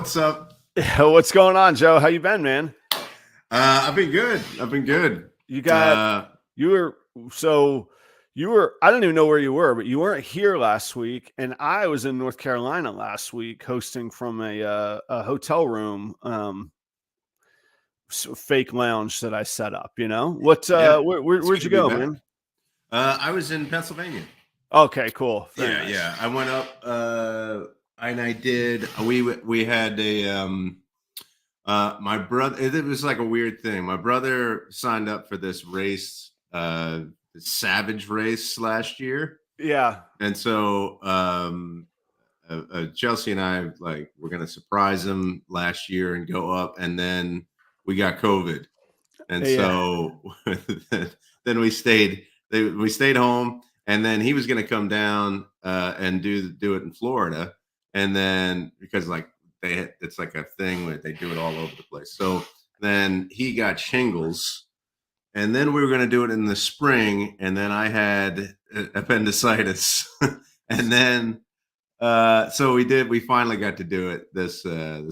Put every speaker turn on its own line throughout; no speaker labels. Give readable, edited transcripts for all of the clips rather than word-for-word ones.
what's up?
What's going on, Joe? How you been, man?
I've been good.
You got you were I don't even know where you were, but you weren't here last week, and I was in North Carolina last week hosting from a hotel room, fake lounge that I set up. Where'd you go, man?
I was in Pennsylvania.
Okay, cool.
Very nice. I went up, and I did. We had a my brother. It was like a weird thing. My brother signed up for this race, the Savage race last year.
Yeah,
and so Chelsea and I we're gonna surprise him last year and go up, and then we got COVID, and so then we stayed. We stayed home, and then he was going to come down and do it in Florida, and then because it's like a thing where they do it all over the place. So then he got shingles, and then we were going to do it in the spring, and then I had appendicitis, and then so we finally got to do it this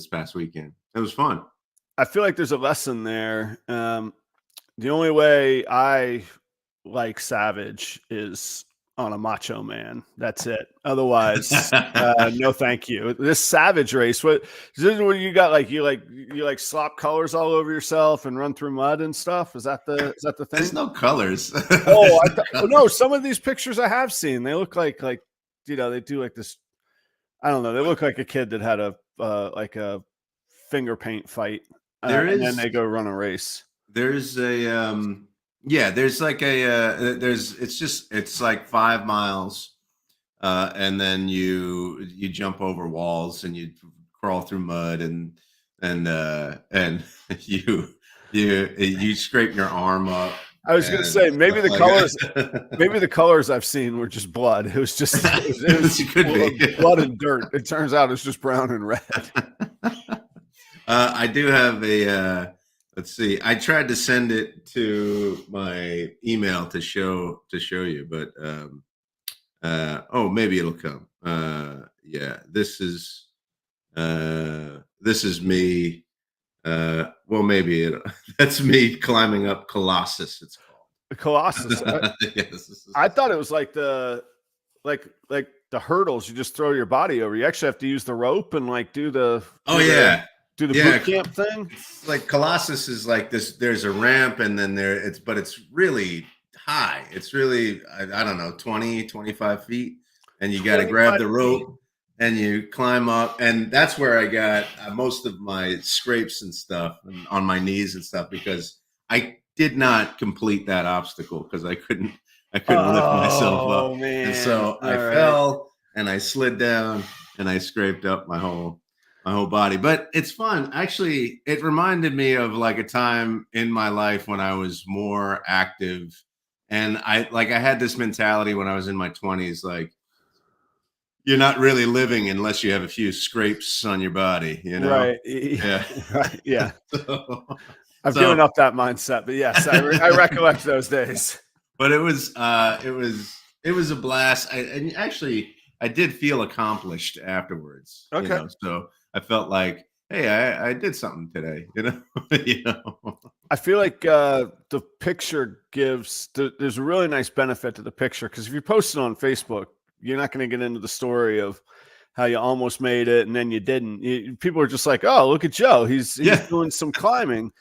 past weekend. It was fun.
I feel like there's a lesson there. The only way I like Savage is on a Macho Man. That's it. Otherwise, no, thank you. This Savage race, what is this? What you got? You slop colors all over yourself and run through mud and stuff? Is that the thing?
There's no colors.
No. Some of these pictures I have seen, they look like they do like this. I don't know. They look like a kid that had a finger paint fight, and then they go run a race.
There's a there's like it's like 5 miles, and then you jump over walls and you crawl through mud and you scrape your arm up.
I was going to say maybe the colors I've seen were just blood. It was just blood and dirt. It turns out it's just brown and red.
I do have a. Let's see. I tried to send it to my email to show you, but maybe it'll come. This is me. Maybe that's me climbing up Colossus. It's called
Colossus.
Yes.
I thought it was like the hurdles. You just throw your body over. You actually have to use the rope and do the. Do the boot camp thing?
It's like Colossus is like this. There's a ramp, and then but it's really high. It's really, I don't know, 20, 25 feet. And you got to grab the rope and you climb up. And that's where I got most of my scrapes and stuff on my knees and stuff, because I did not complete that obstacle because I couldn't lift myself up.
Man.
And so I fell and I slid down and I scraped up my whole body. But it's fun. Actually, it reminded me of like a time in my life when I was more active. And I had this mentality when I was in my 20s, like, you're not really living unless you have a few scrapes on your body,
Right.
Yeah.
Yeah. I've given up that mindset, but yes, I recollect those days.
But it was a blast. I did feel accomplished afterwards.
Okay.
So I felt like, hey, I did something today,
I feel like the picture there's a really nice benefit to the picture, because if you post it on Facebook, you're not going to get into the story of how you almost made it and then you didn't. People are just like, oh, look at Joe. He's doing some climbing.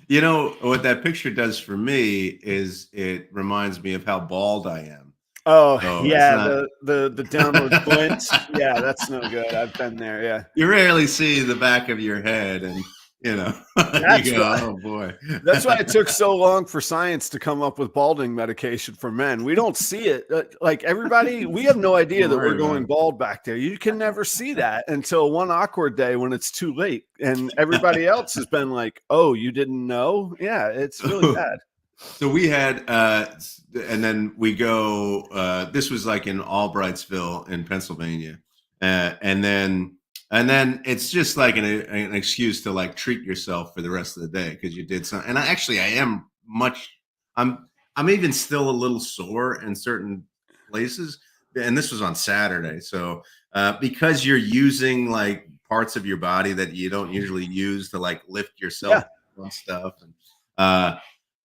What that picture does for me is it reminds me of how bald I am.
Oh, yeah, the downward glint. Yeah, that's no good. I've been there. Yeah,
you rarely see the back of your head, and you go, oh boy.
That's why it took so long for science to come up with balding medication for men. We don't see it. Like everybody, we have no idea that we're going bald back there. You can never see that until one awkward day when it's too late, and everybody else has been like, "Oh, you didn't know?" Yeah, it's really bad.
So we had, and then we go. This was like in Albrightsville in Pennsylvania, and then it's just like an excuse to like treat yourself for the rest of the day because you did something. And I'm even still a little sore in certain places, and this was on Saturday. So because you're using like parts of your body that you don't usually use to like lift yourself
Yeah.
on stuff. And,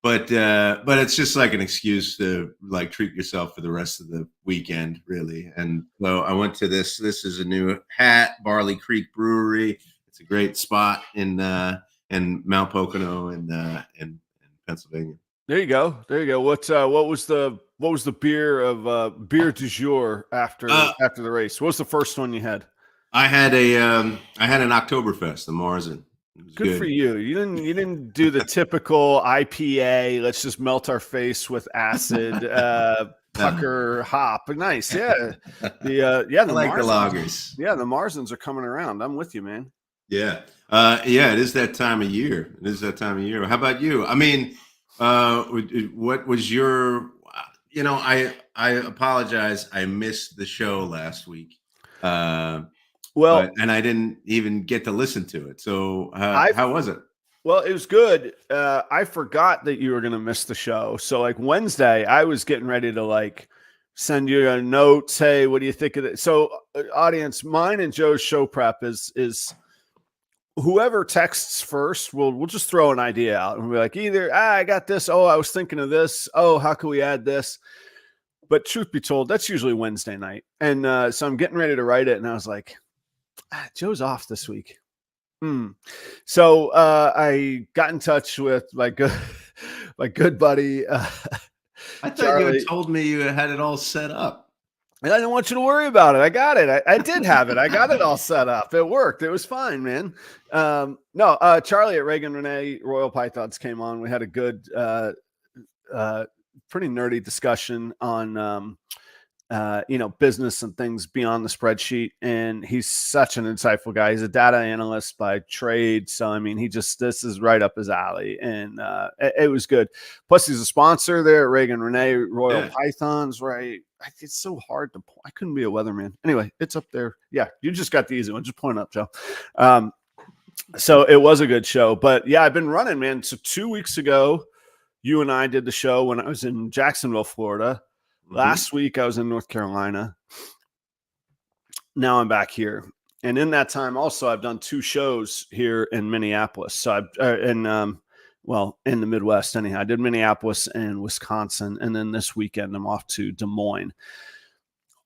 but it's just like an excuse to like treat yourself for the rest of the weekend, really. And so I went to this. This is a new hat, Barley Creek Brewery. It's a great spot in Mount Pocono in Pennsylvania.
There you go. There you go. What was the beer du jour
Uh,
after the race? What was the first one you had?
I had an Oktoberfest, the Marzen. It was
Good for
good.
you. You didn't do the typical IPA. Let's just melt our face with acid,
No.
pucker, hop. Nice, yeah.
I
The
like the
Marzens.
lagers.
Yeah, the Marzens are coming around. I'm with you, man.
Yeah. Yeah, it is that time of year. It is that time of year. How about you? I mean, what was your, I apologize. I missed the show last week. Uh,
Well,
and I didn't even get to listen to it. So,
I
how was it?
Well, it was good. I forgot that you were going to miss the show. So like Wednesday, I was getting ready to like send you a note, say, what do you think of it? So audience, mine and Joe's show prep is whoever texts first, we'll just throw an idea out and we'll be like, either, I got this. Oh, I was thinking of this. Oh, how can we add this? But truth be told, that's usually Wednesday night. And so I'm getting ready to write it. And I was like, Joe's off this week. So I got in touch with my good buddy
I thought you had
Charlie.
told me you had it all set up.
And I didn't want you to worry about it. I got it. I did have it. I got it all set up. It worked. It was fine, man. No, Charlie at Reagan Renee Royal Pythons came on. We had a good, pretty nerdy discussion on business and things beyond the spreadsheet. And he's such an insightful guy. He's a data analyst by trade. So, I mean, this is right up his alley, and it was good. Plus he's a sponsor there at Reagan Renee Royal Pythons, right? It's so hard to, I couldn't be a weatherman. Anyway, it's up there. Yeah. You just got the easy one. Just point up, Joe. So it was a good show, but yeah, I've been running, man. So 2 weeks ago, you and I did the show when I was in Jacksonville, Florida. Last week, I was in North Carolina. Now I'm back here. And in that time, also, I've done 2 shows here in Minneapolis. So in the Midwest, anyhow. I did Minneapolis and Wisconsin. And then this weekend, I'm off to Des Moines.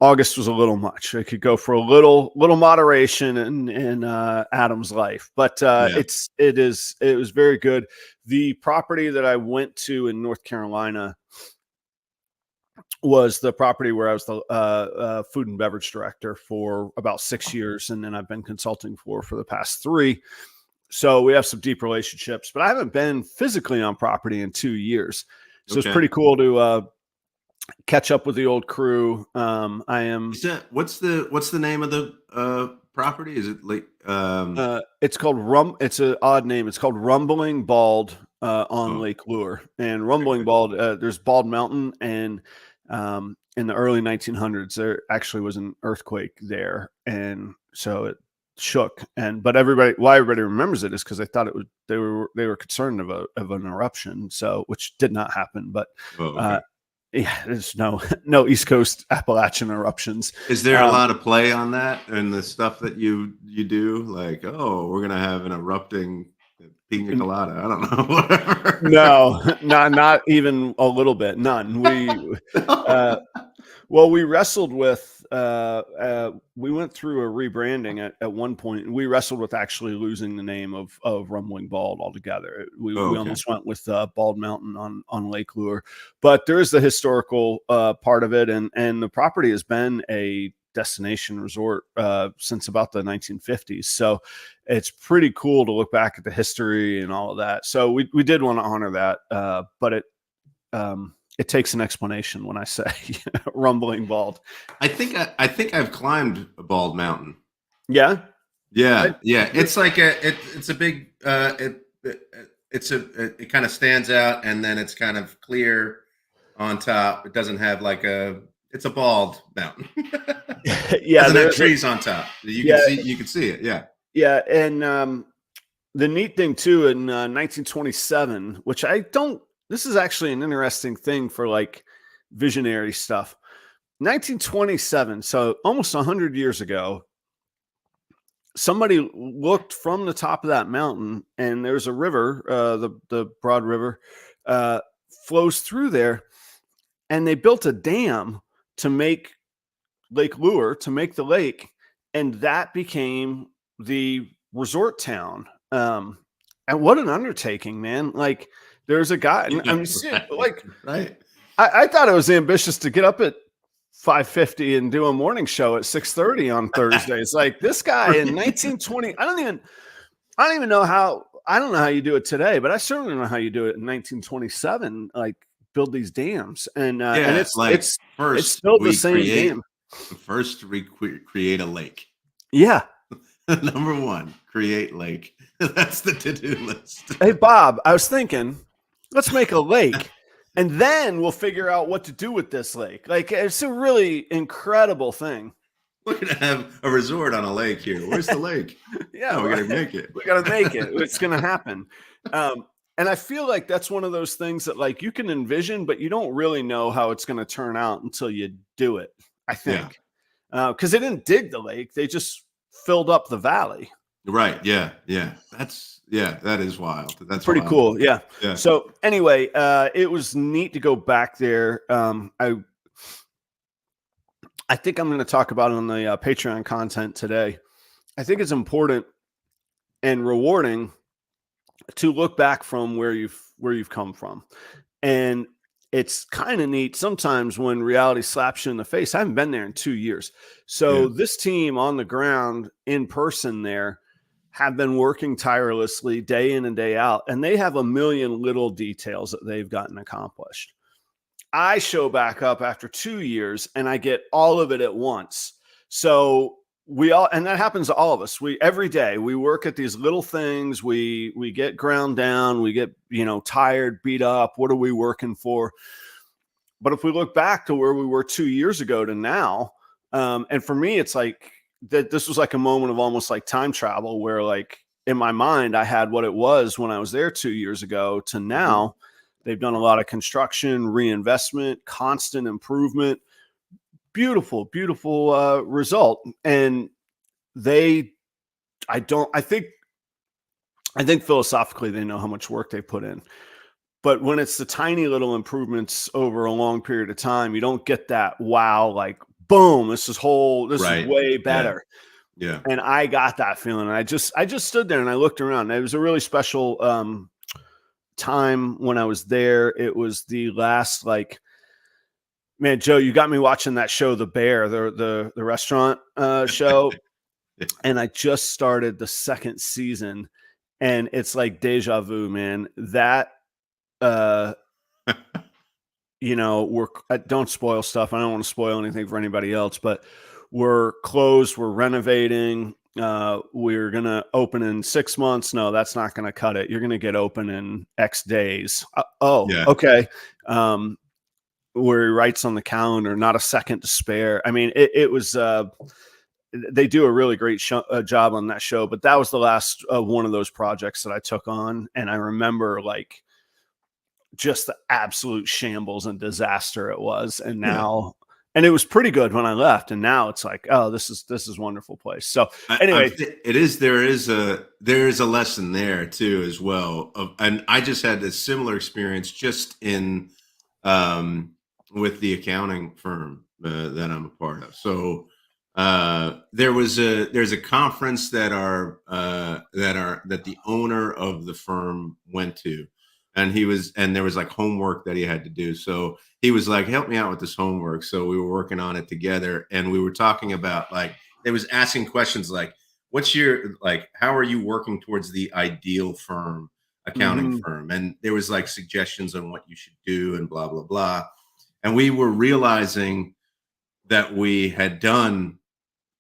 August was a little much. I could go for a little moderation in Adam's life, but it was very good. The property that I went to in North Carolina was the property where I was the food and beverage director for about 6 years. And then I've been consulting for the past 3. So we have some deep relationships, but I haven't been physically on property in 2 years. So it's pretty cool to catch up with the old crew.
What's the name of the property? Is it like
it's called it's an odd name. It's called Rumbling Bald on Lake Lure. And Rumbling Bald, there's Bald Mountain, and in the early 1900s there actually was an earthquake there, and so it shook. But why everybody remembers it is because they thought they were concerned of an eruption, so which did not happen. But yeah, there's no East Coast Appalachian eruptions.
Is there a lot of play on that and the stuff that you do? Like, we're gonna have an erupting pina colada. I don't know. Whatever.
No, not even a little bit. None. We wrestled with. We went through a rebranding at one point, and we wrestled with actually losing the name of Rumbling Bald altogether. We almost went with Bald Mountain on Lake Lure, but there is the historical part of it, and the property has been a destination resort since about the 1950s. So it's pretty cool to look back at the history and all of that. So we did want to honor that, but it takes an explanation when I say Rumbling Bald.
I think I've climbed a Bald Mountain.
Yeah.
Yeah. It's like it's a big it kind of stands out, and then it's kind of clear on top. It doesn't have it's a bald mountain.
Yeah,
there's trees on top. You can see it. Yeah.
Yeah, and the neat thing too, in 1927, which this is actually an interesting thing for like visionary stuff. 1927, so almost 100 years ago, somebody looked from the top of that mountain, and there's a river, the Broad River, uh, flows through there, and they built a dam to make Lake Lure, to make the lake, and that became the resort town. And what an undertaking, man! Like, there's a guy, and
Yeah,
I'm
right,
like,
right.
I thought it was ambitious to get up at 5:50 and do a morning show at 6:30 on Thursdays. Like, this guy in 1920, I don't even know how. I don't know how you do it today, but I certainly don't know how you do it in 1927. Like, build these dams, and
Yeah, like
it's
first
still the
we
same dam.
create a lake.
Yeah.
Number one, create lake. That's the to-do list.
Hey, Bob, I was thinking, let's make a lake, and then we'll figure out what to do with this lake. Like, it's a really incredible thing.
We're gonna have a resort on a lake here. Where's the lake?
Yeah,
Oh, we gotta make it.
we got to make it. It's going to happen. And I feel like that's one of those things that, like, you can envision, but you don't really know how it's going to turn out until you do it, I
Yeah.
think. Because they didn't dig the lake, they just filled up the valley.
Right. Yeah. Yeah. That is wild. That's
Pretty
wild.
cool. Yeah.
Yeah.
So anyway, it was neat to go back there. I think I'm going to talk about it on the Patreon content today. I think it's important and rewarding to look back from where you've come from. And it's kind of neat sometimes when reality slaps you in the face. I haven't been there in 2 years. So
Yeah.
this team on the ground in person there have been working tirelessly day in and day out, and they have a million little details that they've gotten accomplished. I show back up after 2 years and I get all of it at once. So we all, and that happens to all of us. We every day we work at these little things. We get ground down, we get, tired, beat up. What are we working for? But if we look back to where we were 2 years ago to now, and for me, it's like that this was like a moment of almost like time travel where, like, in my mind, I had what it was when I was there 2 years ago to now. They've done a lot of construction, reinvestment, constant improvement. Beautiful, beautiful result. And they, I don't, I think philosophically they know how much work they put in. But when it's the tiny little improvements over a long period of time, you don't get that wow, like, boom, this is
Right.
way
Yeah.
better.
Yeah.
And I got that feeling. And I just stood there and I looked around. It was a really special time when I was there. It was the last, like, man, Joe, you got me watching that show, The Bear, the restaurant show. And I just started the second season, and it's like deja vu, man. That don't spoil stuff. I don't want to spoil anything for anybody else, but we're closed, we're renovating. We're gonna open in 6 months. No, that's not gonna cut it. You're gonna get open in X days.
Yeah.
Okay. Where he writes on the calendar, not a second to spare. I mean, it was they do a really great job on that show, but that was the last one of those projects that I took on. And I remember, like, just the absolute shambles and disaster it was. And now, and it was pretty good when I left. And now it's like, oh, this is wonderful place. So anyway,
there is a lesson there too, as well. And I just had a similar experience just in, with the accounting firm that I'm a part of. So there's a conference that the owner of the firm went to, and there was like homework that he had to do. So he was like, help me out with this homework. So we were working on it together, and we were talking about, like, they was asking questions like, how are you working towards the ideal accounting firm? And there was like suggestions on what you should do and blah, blah, blah. And we were realizing that we had done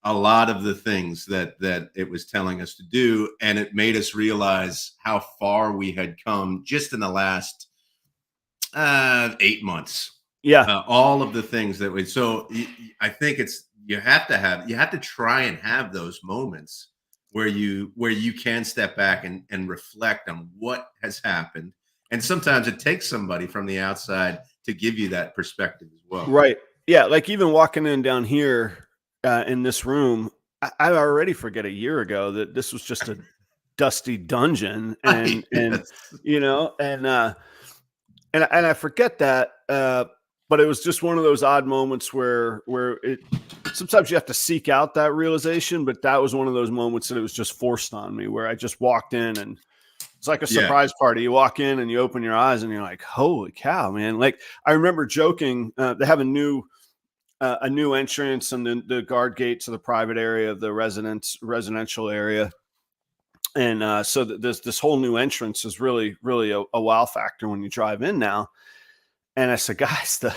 a lot of the things that it was telling us to do, and it made us realize how far we had come just in the last 8 months.
Yeah.
All of the things that I think you have to try and have those moments where you can step back and reflect on what has happened. And sometimes it takes somebody from the outside to give you that perspective as well.
Right. Yeah. Like, even walking in down here in this room, I already forget a year ago that this was just a dusty dungeon,
Right.
and
Yes.
you know, and I forget that, but it was just one of those odd moments where it sometimes you have to seek out that realization, but that was one of those moments that it was just forced on me, where I just walked in and it's like a
Yeah.
surprise party. You walk in and you open your eyes and you're like, "Holy cow, man!" Like I remember joking, they have a new entrance and the guard gate to the private area of the residential area, and so this whole new entrance is really a wow factor when you drive in now. And I said, guys, the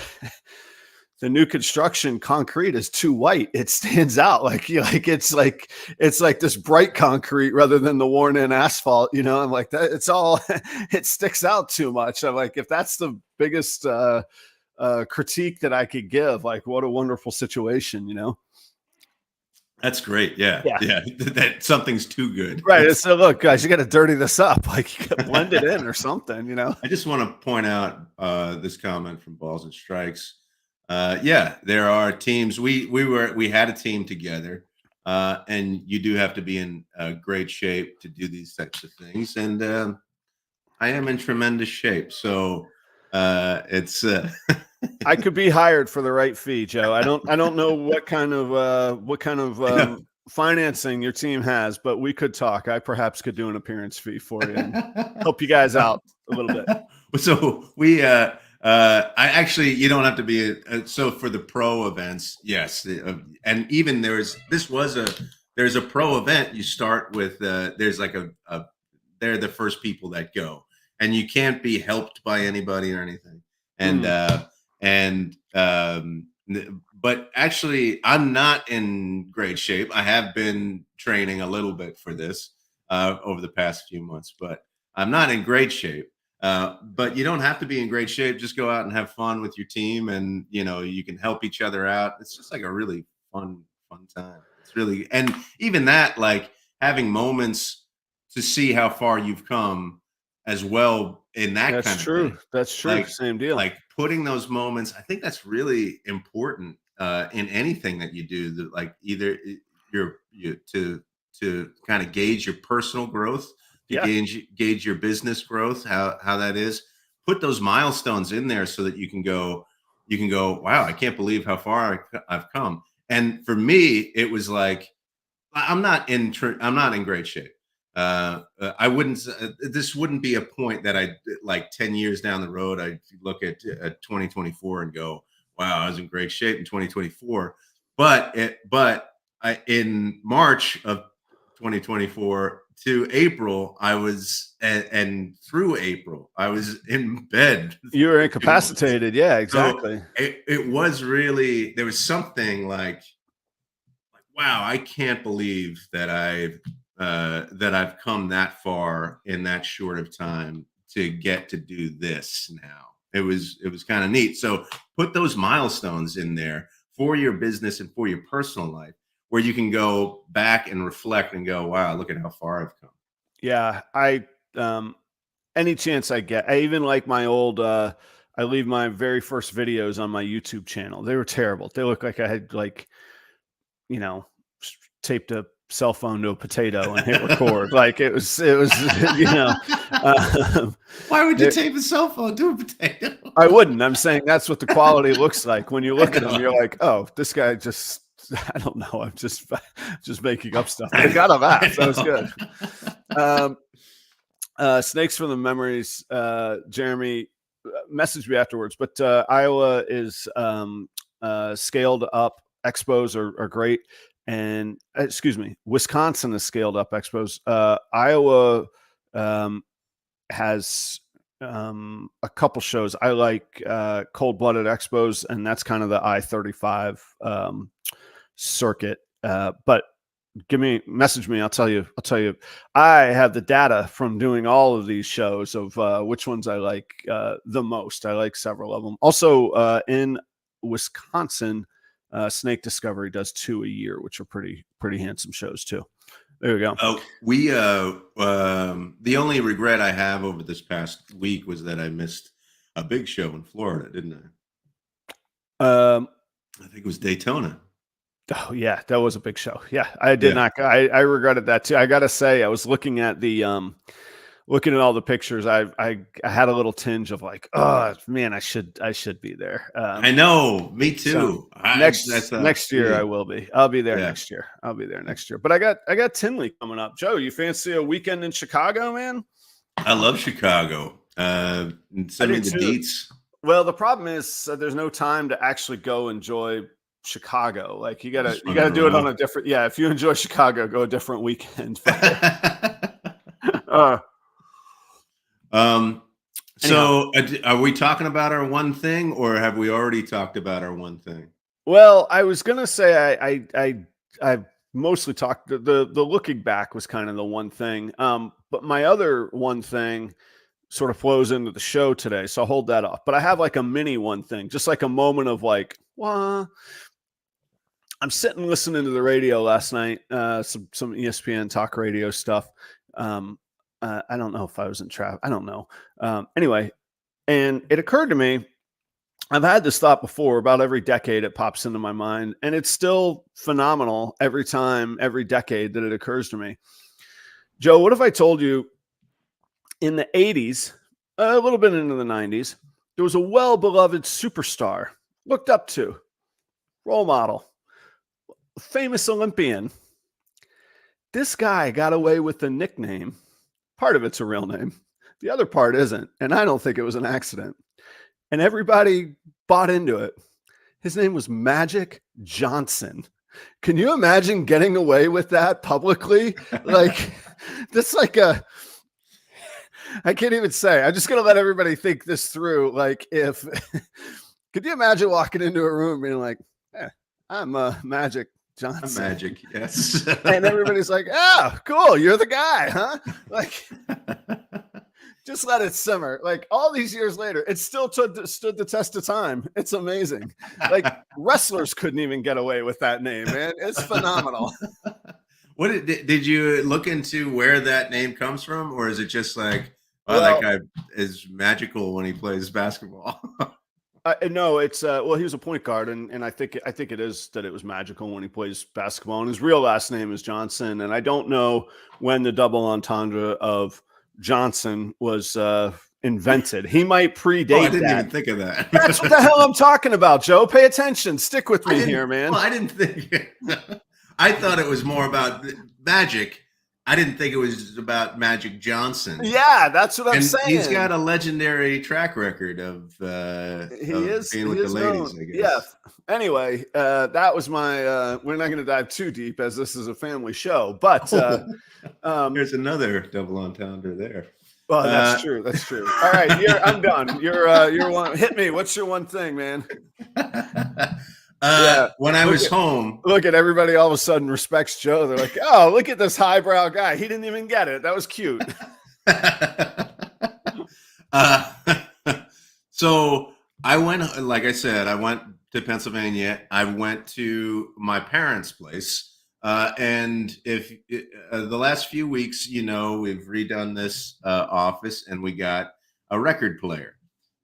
new construction concrete is too white. It stands out it's like this bright concrete rather than the worn in asphalt. I'm like that. It's all it sticks out too much. I'm like, if that's the biggest critique that I could give, like, what a wonderful situation.
That's great. Yeah.
Yeah.
Yeah. That something's too good.
Right. So look, guys, you got to dirty this up. Like you got to blend it in or something.
I just want to point out this comment from Balls and Strikes. Yeah, there are teams. We had a team together, and you do have to be in great shape to do these types of things. And I am in tremendous shape, so it's.
I could be hired for the right fee, Joe. I don't know what kind of
I know.
financing your team has, but we could talk. I perhaps could do an appearance fee for you and help you guys out a little bit.
So I actually, you don't have to be so for the pro events, yes, and even there's a pro event. You start with there's like a they're the first people that go, and you can't be helped by anybody or anything, and
Mm.
but actually, I'm not in great shape. I have been training a little bit for this over the past few months, but I'm not in great shape. But you don't have to be in great shape. Just go out and have fun with your team, and you can help each other out. It's just like a really fun time. It's really, and even that, like having moments to see how far you've come as well in that
That's
kind of
true.
thing.
That's true.
Like
Same deal.
like putting those moments. I think that's really important in anything that you do. That like either you to kind of gauge your personal growth, to
Yeah.
gauge your business growth, how that is. Put those milestones in there so that you can go, wow, I can't believe how far I've come. And for me, it was like I'm not in great shape. I wouldn't. This wouldn't be a point that I like 10 years down the road. I look at 2024 and go, "Wow, I was in great shape in 2024." But in March of 2024 to April, I was and through April, I was in bed
You were
for 2 months.
incapacitated. Yeah,
So
exactly.
it was really there was something like wow, I can't believe that I've come that far in that short of time to get to do this now. It was kind of neat. So put those milestones in there for your business and for your personal life where you can go back and reflect and go, wow, look at how far I've come.
Yeah. Um any chance I get. I even like my old I leave my very first videos on my YouTube channel. They were terrible. They look like I had you know, taped a cell phone to a potato and hit record. Like it was, um,
Why would you
it,
tape a cell phone to a potato?
I wouldn't. I'm saying that's what the quality looks like. When you
I
look at them,
know.
you're like, oh, this guy just, I don't know. I'm just making up stuff, but
I
it got a
know.
laugh.
I
That was
know.
good. Um, Snakes from the Memories, Jeremy messaged me afterwards, but Iowa is scaled up. Expos are great. And excuse me, Wisconsin is scaled up expos. Iowa has a couple shows. I like Cold Blooded Expos, and that's kind of the I-35 circuit. But message me. I'll tell you. I have the data from doing all of these shows of which ones I like the most. I like several of them. Also, in Wisconsin, Snake Discovery does 2 a year, which are pretty handsome shows too. There we go.
The only regret I have over this past week was that I missed a big show in Florida, didn't I?
Um,
I think it was Daytona.
Oh yeah, that was a big show. Yeah, I did
Yeah.
not. I regretted that too. I gotta say, I was looking at looking at all the pictures. I had a little tinge of like, oh man, I should be there.
I know. Me
So
too. I thought,
next year I
gee,
will be. I'll be there
yeah.
next year. I'll be there next year. But I got Tinley coming up. Joe, you fancy a weekend in Chicago, man?
I love Chicago.
I
Send me
do
the
too.
deets.
Well, the problem is there's no time to actually go enjoy Chicago. Like you gotta
Just
you
running
gotta do it on
around.
a different. Yeah, if you enjoy Chicago, go a different weekend. uh,
um,
anyhow,
so are we talking about our one thing, or have we already talked about our one thing?
well, I was gonna say I mostly talked the looking back was kind of the one thing. But my other one thing sort of flows into the show today, so I'll hold that off. But I have like a mini one thing, just like a moment of like, well, I'm sitting listening to the radio last night, some ESPN talk radio stuff. Um, I don't know if I was in traffic. I don't know. Anyway, and it occurred to me, I've had this thought before. About every decade, it pops into my mind, and it's still phenomenal every time, every decade that it occurs to me. Joe, what if I told you in the 80s, a little bit into the 90s, there was a well beloved superstar, looked up to, role model, famous Olympian. This guy got away with the nickname. Part of it's a real name, the other part isn't. And I don't think it was an accident. And everybody bought into it. His name was Magic Johnson. Can you imagine getting away with that publicly? Like, that's like I can't even say. I'm just going to let everybody think this through. Like, if, could you imagine walking into a room being like, I'm Magic Johnson.
Magic, yes.
And everybody's like, oh, cool. You're the guy, huh? Like, just let it simmer. Like all these years later, it still stood the test of time. It's amazing. Like wrestlers couldn't even get away with that name, man. It's phenomenal.
What did you look into where that name comes from, or is it just like, oh,
Well,
that guy is magical when he plays basketball?
no, it's well, he was a point guard, and I think it is that it was magical when he plays basketball. And his real last name is Johnson, and I don't know when the double entendre of Johnson was invented. He might predate
Oh, I didn't
that.
even think of that.
That's what the hell I'm talking about, Joe. Pay attention. Stick with me here, man.
Well, I didn't think. I thought it was more about magic. I didn't think it was about Magic Johnson.
Yeah, that's what I'm
And
saying.
he's got a legendary track record of being with the ladies, I guess.
Yeah. Anyway, that was my. We're not going to dive too deep as this is a family show, but
There's another double entendre there.
well, that's true. That's true. All right, I'm done. You're one. Hit me. What's your one thing, man?
When I was home,
look at everybody. All of a sudden, respects Joe. They're like, "Oh, look at this highbrow guy. He didn't even get it. That was cute."
So I went, like I said, I went to Pennsylvania. I went to my parents' place, and if the last few weeks, we've redone this office, and we got a record player.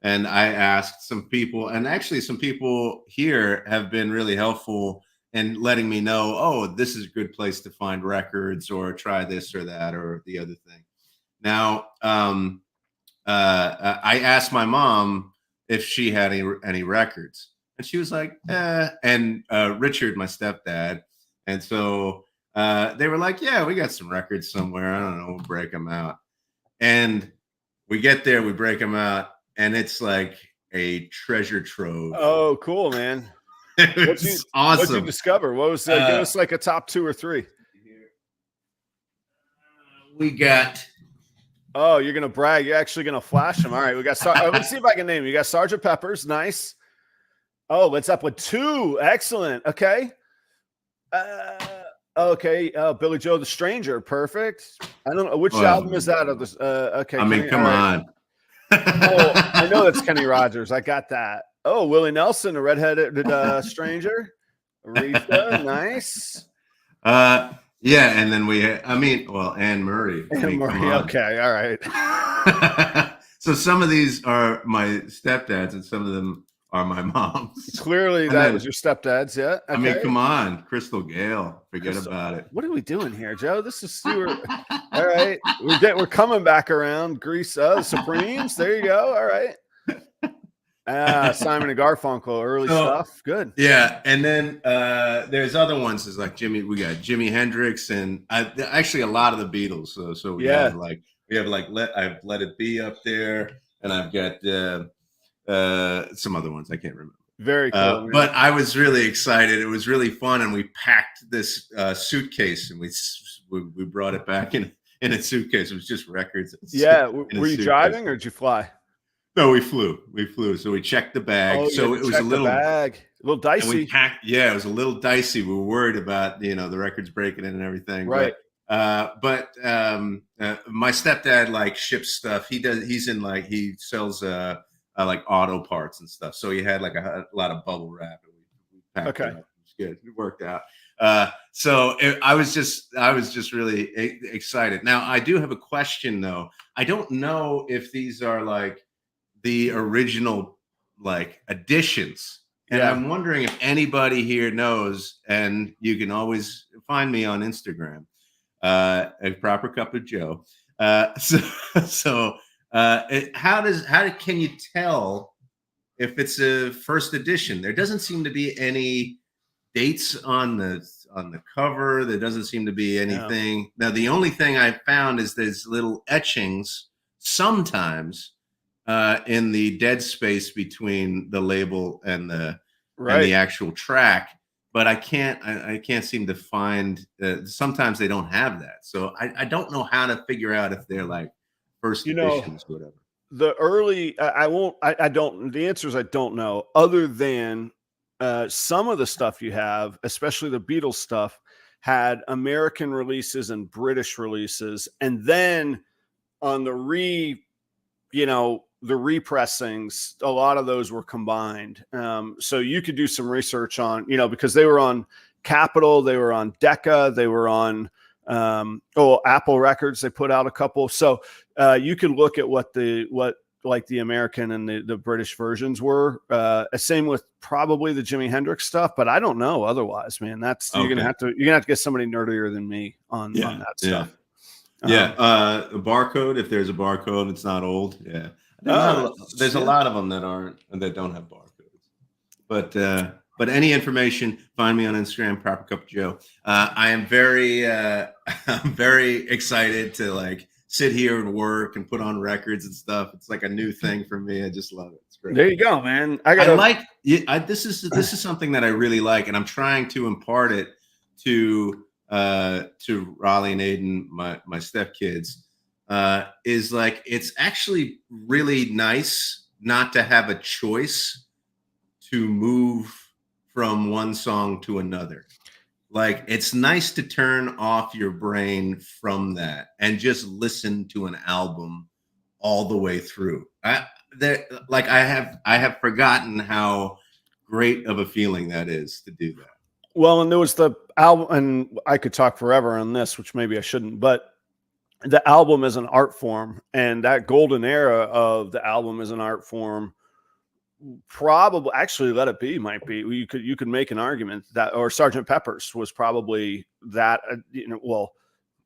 And I asked some people, and actually some people here have been really helpful in letting me know, oh, this is a good place to find records, or try this or that or the other thing. Now, I asked my mom if she had any records, and she was like, and Richard, my stepdad. And so they were like, yeah, we got some records somewhere. I don't know, we'll break them out. And we get there, we break them out, and it's like a treasure trove.
Oh, cool, man.
It's awesome.
What'd you discover? What was give us like a top 2 or 3?
We got.
Oh, you're gonna brag. You're actually gonna flash them. All right, we got. Let's see if I can name. You got Sergeant Pepper's, nice. Oh, let's up with 2. Excellent. Okay. Okay. Billy Joe the Stranger. Perfect. I don't know which album is that of this. Okay.
I mean, come on.
Oh, I know that's Kenny Rogers. I got that. Oh, Willie Nelson, a redheaded stranger. Aretha, nice.
Yeah, and then Anne Murray.
Anne Murray. Okay, all right.
So some of these are my stepdads, and some of them are my mom's.
Clearly,
And
that was
then,
your stepdad's. Yeah.
I mean,
Okay.
come on, Crystal Gale, forget
Crystal,
about it.
what are we doing here, Joe? This is Stuart. All right, we're coming back around. Grease, Supremes. There you go. All right. Simon and Garfunkel, early
So
stuff. Good.
yeah, and then there's other ones. There's like Jimmy. We got Jimi Hendrix, and actually a lot of the Beatles. So we
Yeah.
have like I've Let It Be up there, and I've got some other ones I can't remember.
Very cool.
But I was really excited. It was really fun, and we packed this suitcase, and we brought it back in a suitcase. It was just records.
Yeah. Were you driving or did you fly?
No, we flew. We flew. So we checked the bag.
Oh,
So it was a little
bag. A little dicey.
And we packed. Yeah, it was a little dicey. We were worried about the records breaking in and everything.
Right.
But my stepdad like ships stuff. He's in like he sells like auto parts and stuff. So he had like a lot of bubble wrap. And we packed it up. It was good. It worked out. I was just really excited. Now I do have a question though. I don't know if these are like the original like additions. And I'm wondering if anybody here knows, and you can always find me on Instagram, a proper cup of Joe. How can you tell if it's a first edition? There doesn't seem to be any dates on the cover. There doesn't seem to be anything. Now, the only thing I found is there's little etchings sometimes in the dead space between the label and the actual track, but I can't seem to find. Sometimes they don't have that, so I don't know how to figure out if they're like first editions, whatever.
The early, I don't. The answer is I don't know. Other than some of the stuff you have, especially the Beatles stuff, had American releases and British releases, and then on the the repressings, a lot of those were combined. So you could do some research on, because they were on Capitol, they were on Decca, they were on Apple Records. They put out a couple. So you could look at what the American and the British versions were. Same with probably the Jimi Hendrix stuff, but I don't know otherwise, man. That's you're gonna have to get somebody nerdier than me on that stuff.
A barcode. If there's a barcode, it's not old. Yeah. There's a lot of them that don't have barcodes, but any information, find me on Instagram, Proper Cup of Joe. I am I'm very excited to like sit here and work and put on records and stuff. It's like a new thing for me. I just love it. It's great.
There you go, man.
This is something that I really like, and I'm trying to impart it to Raleigh and Aiden, my stepkids. Is like it's actually really nice not to have a choice to move from one song to another. Like it's nice to turn off your brain from that and just listen to an album all the way through. I have forgotten how great of a feeling that is to do that.
Well, and there was the album, and I could talk forever on this, which maybe I shouldn't, but the album is an art form, and that golden era of the album is an art form. Probably, actually, Let It Be might be. You could make an argument that, or Sgt. Pepper's was probably that. Well,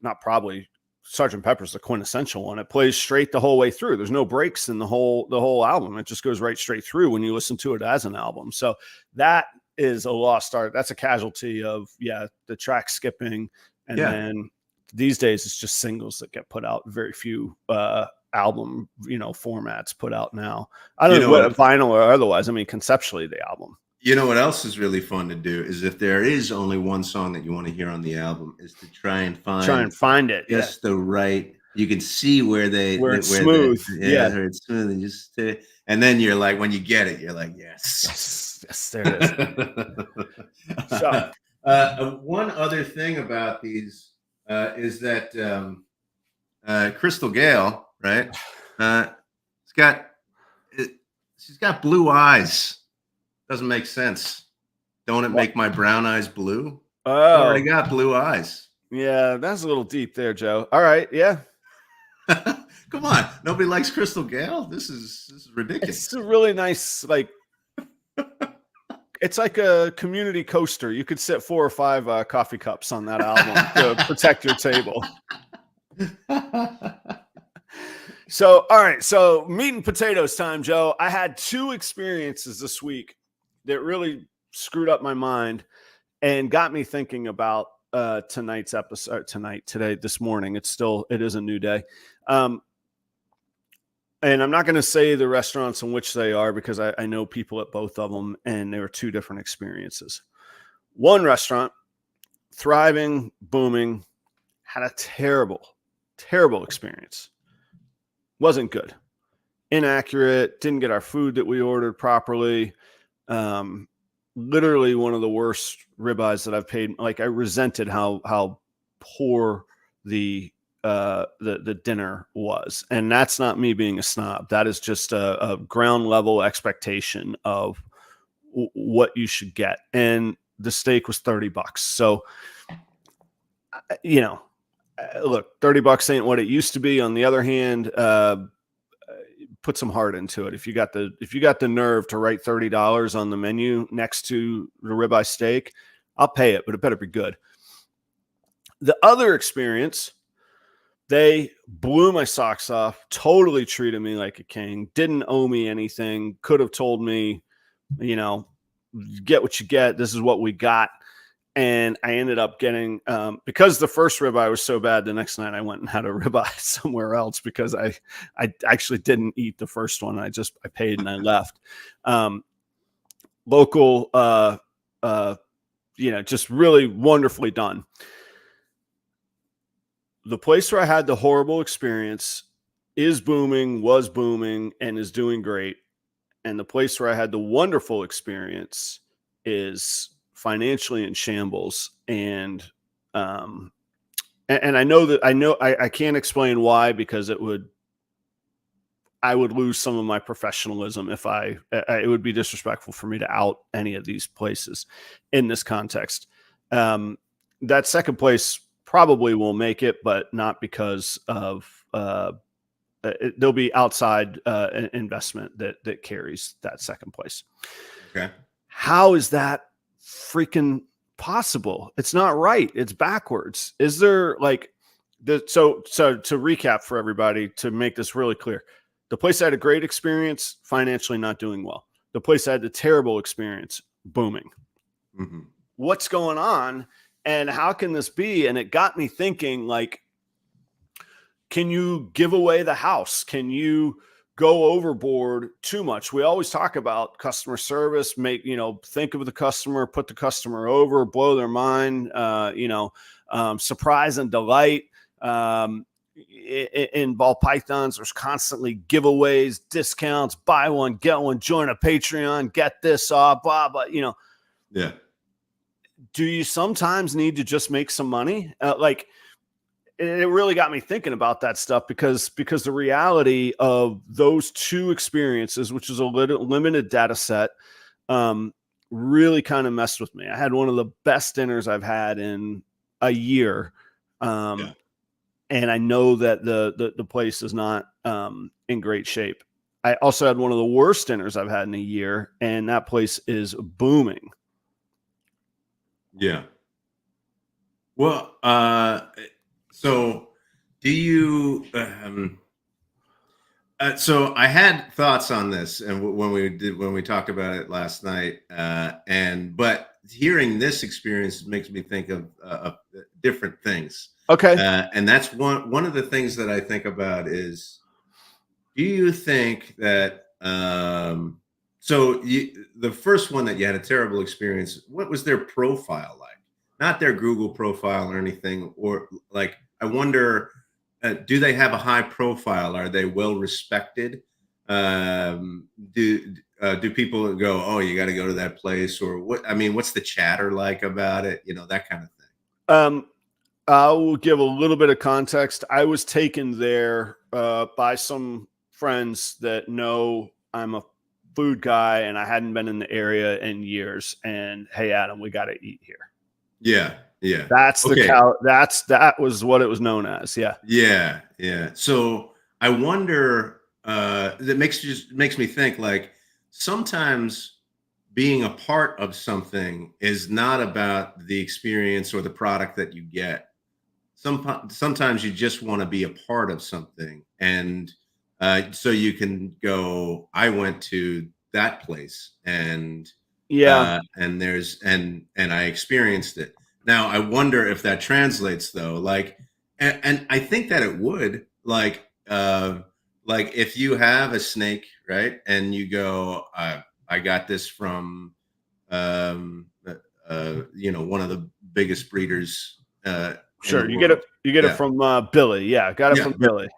not probably. Sgt. Pepper's the quintessential one. It plays straight the whole way through. There's no breaks in the whole album. It just goes right straight through when you listen to it as an album. So that is a lost art. That's a casualty of the track skipping, and then these days it's just singles that get put out. Very few album formats put out now. I don't know what vinyl or otherwise. I mean, conceptually the album.
You know what else is really fun to do is if there is only one song that you want to hear on the album, is to try and find it. Just the right. You can see where it's smooth. Where it's smooth, and just and then you're like, when you get it, you're like, yes,
there it is. So
one other thing about these is that Crystal Gale, right? She's got blue eyes. Doesn't make sense. Don't it make my brown eyes blue?
Oh,
I already got blue eyes.
Yeah, that's a little deep there, Joe. All right, yeah.
Come on, nobody likes Crystal Gale. This is ridiculous.
It's a really nice, like, It's like a community coaster. You could sit 4 or 5 coffee cups on that album to protect your table. So, all right. So, meat and potatoes time, Joe. I had 2 experiences this week that really screwed up my mind and got me thinking about tonight's episode. Today, this morning. It is a new day. And I'm not going to say the restaurants in which they are because I know people at both of them, and there were 2 different experiences. One restaurant, thriving, booming, had a terrible, terrible experience. Wasn't good. Inaccurate, didn't get our food that we ordered properly. Literally one of the worst ribeyes that I've paid. Like, I resented how poor the dinner was. And that's not me being a snob. That is just a ground level expectation of what you should get. And the steak was $30. So, look, $30 ain't what it used to be. On the other hand, put some heart into it. If you got the nerve to write $30 on the menu next to the ribeye steak, I'll pay it, but it better be good. The other experience, they blew my socks off, totally treated me like a king, didn't owe me anything, could have told me, get what you get. This is what we got. And I ended up getting, because the first ribeye was so bad, the next night I went and had a ribeye somewhere else because I actually didn't eat the first one. I paid and I left. Local, just really wonderfully done. The place where I had the horrible experience was booming, and is doing great. And the place where I had the wonderful experience is financially in shambles. And I know I can't explain why, because I would lose some of my professionalism if it would be disrespectful for me to out any of these places in this context. That second place probably will make it, but not because of there'll be outside investment that carries that second place.
Okay.
How is that freaking possible? It's not right. It's backwards. Is there so to recap for everybody, to make this really clear, the place I had a great experience, financially not doing well. The place I had the terrible experience, booming.
Mm-hmm.
What's going on? And how can this be? And it got me thinking, can you give away the house? Can you go overboard too much? We always talk about customer service, think of the customer, put the customer over, blow their mind, surprise and delight. In ball pythons, there's constantly giveaways, discounts, buy one, get one, join a Patreon, get this off, blah, blah,
Yeah.
Do you sometimes need to just make some money? It really got me thinking about that stuff because the reality of those 2 experiences, which is a limited data set, really kind of messed with me. I had one of the best dinners I've had in a year. And I know that the place is not in great shape. I also had one of the worst dinners I've had in a year, and that place is booming.
Yeah. Well, so do you, so I had thoughts on this, and when we talked about it last night, but hearing this experience makes me think of different things.
Okay.
And that's one of the things that I think about is, do you think that, the first one that you had a terrible experience, what was their profile like? Not their Google profile or anything, or I wonder, do they have a high profile? Are they well respected? Do people go, oh, you got to go to that place, or what? I mean, what's the chatter like about it? That kind of thing.
I will give a little bit of context. I was taken there by some friends that know I'm a food guy, and I hadn't been in the area in years. And hey, Adam, we got to eat here.
Yeah. Yeah.
That's that was what it was known as. Yeah.
Yeah. Yeah. So I wonder, that makes me think, sometimes being a part of something is not about the experience or the product that you get. Sometimes you just want to be a part of something, and so you can go, I went to that place,
Yeah,
and I experienced it. Now I wonder if that translates though, like, and I think that it would, like if you have a snake, right, and you go, I got this from um, one of the biggest breeders in the
sure.
world.
You get it
Yeah,
from Billy. Yeah, got it
yeah.
from Billy.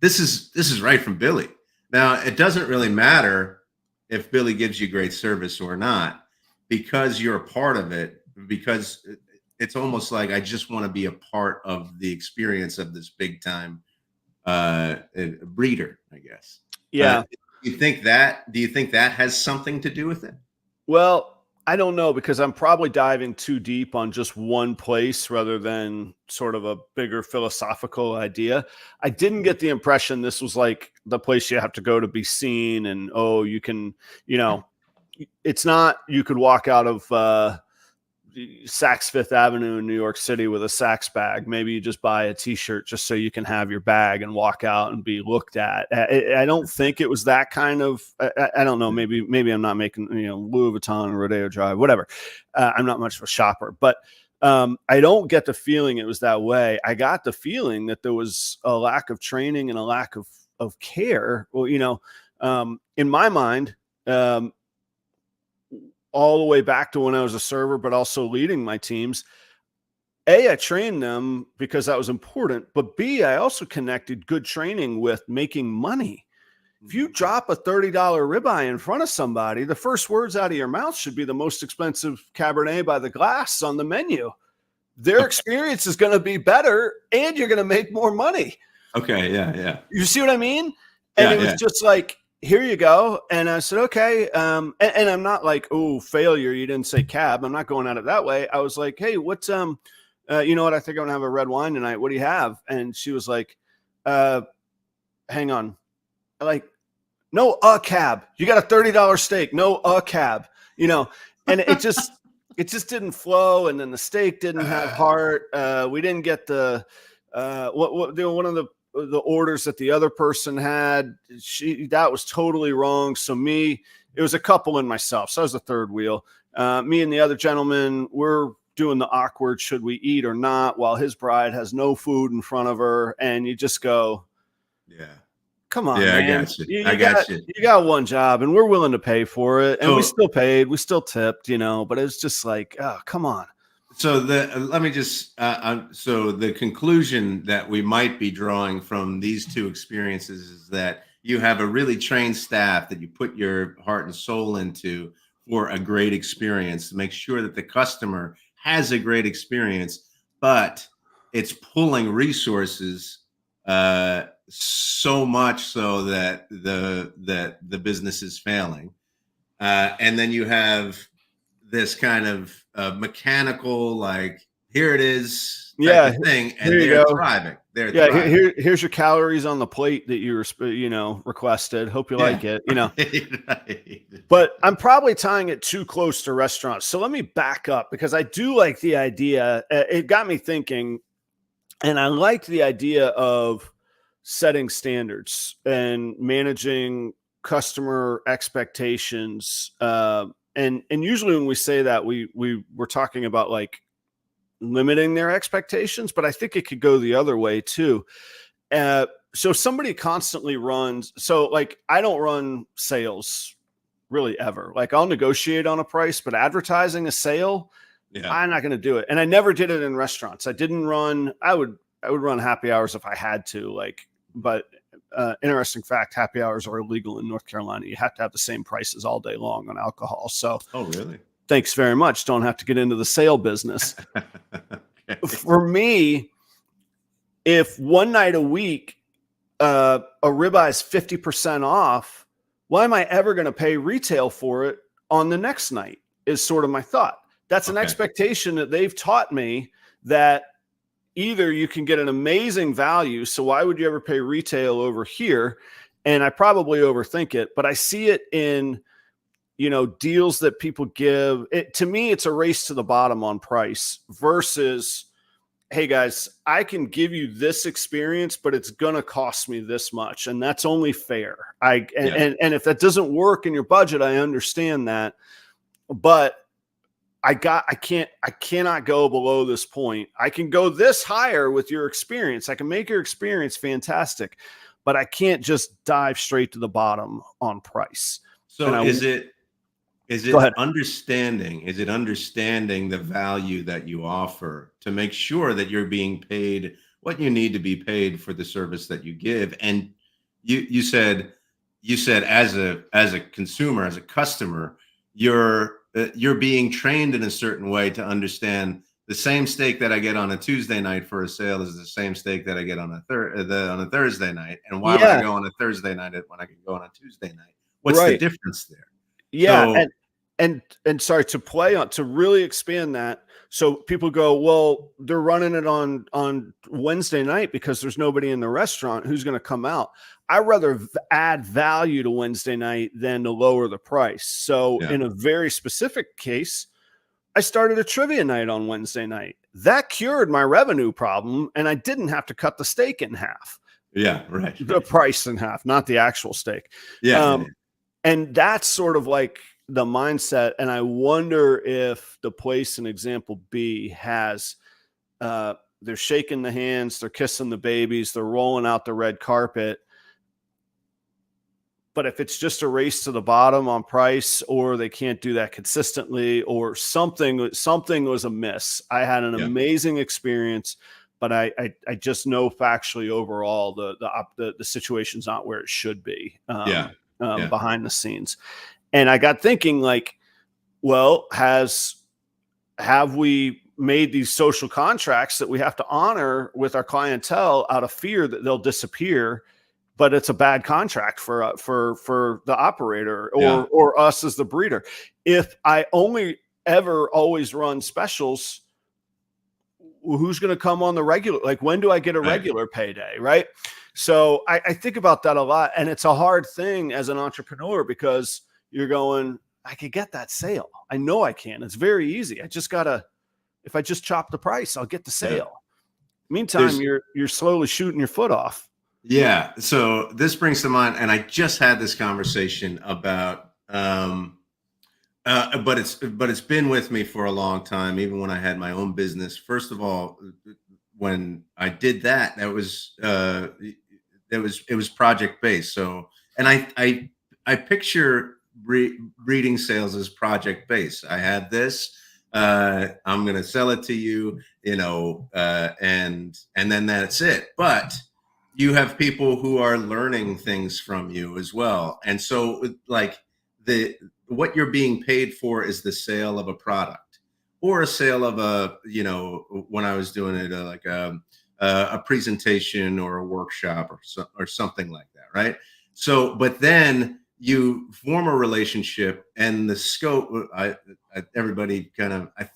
This is right from Billy. Now it doesn't really matter if Billy gives you great service or not, because you're a part of it. Because it's almost like I just want to be a part of the experience of this big time breeder, I guess.
Yeah.
Do you think that has something to do with it?
Well, I don't know because I'm probably diving too deep on just one place rather than sort of a bigger philosophical idea. I didn't get the impression this was like the place you have to go to be seen and oh, you can, you know, it's not you could walk out of Saks Fifth Avenue in New York City with a Saks bag. Maybe you just buy a T-shirt just so you can have your bag and walk out and be looked at. I don't think it was that kind of. I don't know. Maybe I'm not making Louis Vuitton, Rodeo Drive, whatever. I'm not much of a shopper, but I don't get the feeling it was that way. I got the feeling that there was a lack of training and a lack of care. Well, in my mind. All the way back to when I was a server, but also leading my teams. A, I trained them because that was important, but B, I also connected good training with making money. If you drop a $30 ribeye in front of somebody, the first words out of your mouth should be the most expensive Cabernet by the glass on the menu. Their experience is going to be better and you're going to make more money.
Okay, yeah, yeah.
You see what I mean? And
Yeah,
it was
yeah.
just like, here you go. And I said, okay. And I'm not like, oh, failure. You didn't say cab. I'm not going at it that way. I was like, hey, what's, you know what? I think I'm gonna have a red wine tonight. What do you have? And she was like, hang on. Like, no, a cab. You got a $30 steak. No, a cab, and it just didn't flow. And then the steak didn't have heart. We didn't get the, one of the orders that the other person had, that was totally wrong. So it was a couple and myself. So I was the third wheel. Me and the other gentleman, we're doing the awkward, should we eat or not, while his bride has no food in front of her. And you just go,
Yeah.
come on,
Yeah, I
man.
got you. I
You
got you.
got one job and we're willing to pay for it. And we
So
still paid, we still tipped, but it's just like, oh, come on.
So let me just so the conclusion that we might be drawing from these two experiences is that you have a really trained staff that you put your heart and soul into for a great experience to make sure that the customer has a great experience, but it's pulling resources so much so that the business is failing, and then you have this kind of mechanical, like, here it is type
Yeah.
of thing, and
Here you
they're
go.
thriving. They're
Yeah,
thriving.
here's your calories on the plate that you requested. Hope you
Yeah.
like it.
Right.
But I'm probably tying it too close to restaurants. So let me back up because I do like the idea. It got me thinking, and I liked the idea of setting standards and managing customer expectations. And usually when we say that, we're talking about like limiting their expectations, but I think it could go the other way too. So somebody constantly runs. So like I don't run sales really ever. Like I'll negotiate on a price, but advertising a sale,
Yeah.
I'm not going to do it. And I never did it in restaurants. I didn't run. I would run happy hours if I had to. But interesting fact: happy hours are illegal in North Carolina. You have to have the same prices all day long on alcohol. So
Oh, really?
thanks very much. Don't have to get into the sale business.
Okay.
For me, if one night a week a ribeye is 50% off, why am I ever going to pay retail for it on the next night? Is sort of my thought. That's an expectation that they've taught me that either you can get an amazing value. So why would you ever pay retail over here? And I probably overthink it, but I see it in deals that people give it to me, it's a race to the bottom on price versus, hey guys, I can give you this experience, but it's going to cost me this much. And that's only fair. And if that doesn't work in your budget, I understand that, but I cannot go below this point. I can go this higher with your experience. I can make your experience fantastic, but I can't just dive straight to the bottom on price.
So is it
Go ahead.
understanding the value that you offer to make sure that you're being paid what you need to be paid for the service that you give? And you said as a consumer, as a customer, you're being trained in a certain way to understand the same steak that I get on a Tuesday night for a sale is the same steak that I get on a Thursday night. And why would I go on a Thursday night when I can go on a Tuesday night? What's the difference there?
Yeah. So, and sorry, to really expand that. So people go, well, they're running it on Wednesday night because there's nobody in the restaurant who's going to come out. I'd rather add value to Wednesday night than to lower the price. So in a very specific case, I started a trivia night on Wednesday night. That cured my revenue problem, and I didn't have to cut the steak in half.
Yeah, right.
The price in half, not the actual steak. And that's sort of like the mindset. And I wonder if the place in example B has, they're shaking the hands, they're kissing the babies, they're rolling out the red carpet. But if it's just a race to the bottom on price, or they can't do that consistently, or something was amiss. I had an amazing experience, but I just know factually overall the situation's not where it should be. Behind the scenes. And I got thinking, like, well, have we made these social contracts that we have to honor with our clientele out of fear that they'll disappear? But it's a bad contract for the operator or us as the breeder. If I only ever always run specials, who's going to come on the regular? Like, when do I get a regular payday? Right. So I think about that a lot, and it's a hard thing as an entrepreneur because you're going, I could get that sale. I know I can. It's very easy. I just gotta, if I just chop the price, I'll get the sale. Meantime, you're slowly shooting your foot off.
Yeah. So this brings to mind, and I just had this conversation about, but it's been with me for a long time, even when I had my own business. First of all, when I did that, it was project based. So, and I picture breeding sales as project based. I had this, I'm going to sell it to you, and then that's it. But you have people who are learning things from you as well. And so like what you're being paid for is the sale of a product or a sale of when I was doing it, like a presentation or a workshop or something like that. Right. So, but then you form a relationship, and the scope, I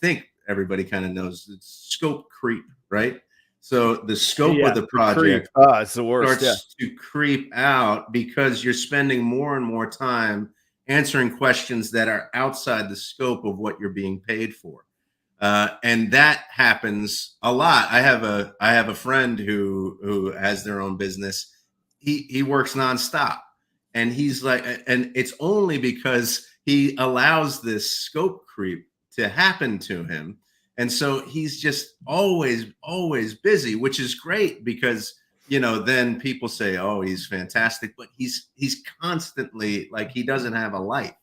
think everybody kind of knows it's scope creep, right? So the scope of the project
it's the worst,
starts to creep out because you're spending more and more time answering questions that are outside the scope of what you're being paid for. And that happens a lot. I have a friend who has their own business. He works nonstop, and he's like, and it's only because he allows this scope creep to happen to him. And so he's just always busy, which is great because, then people say, oh, he's fantastic, but he's constantly, like, he doesn't have a life,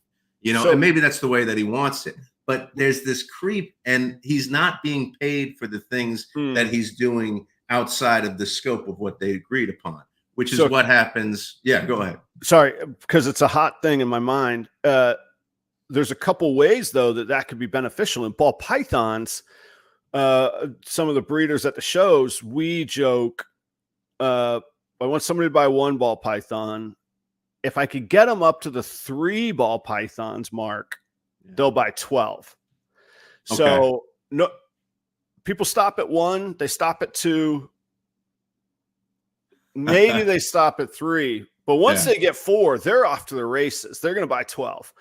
and maybe that's the way that he wants it. But there's this creep, and he's not being paid for the things that he's doing outside of the scope of what they agreed upon, which is what happens. Yeah, go ahead.
Sorry, because it's a hot thing in my mind. There's a couple ways, though, that could be beneficial. In ball pythons, some of the breeders at the shows, we joke, I want somebody to buy one ball python. If I could get them up to the 3 ball pythons mark, they'll buy 12. Okay. So no, people stop at 1, they stop at 2, maybe they stop at 3. But once they get 4, they're off to the races. They're going to buy 12.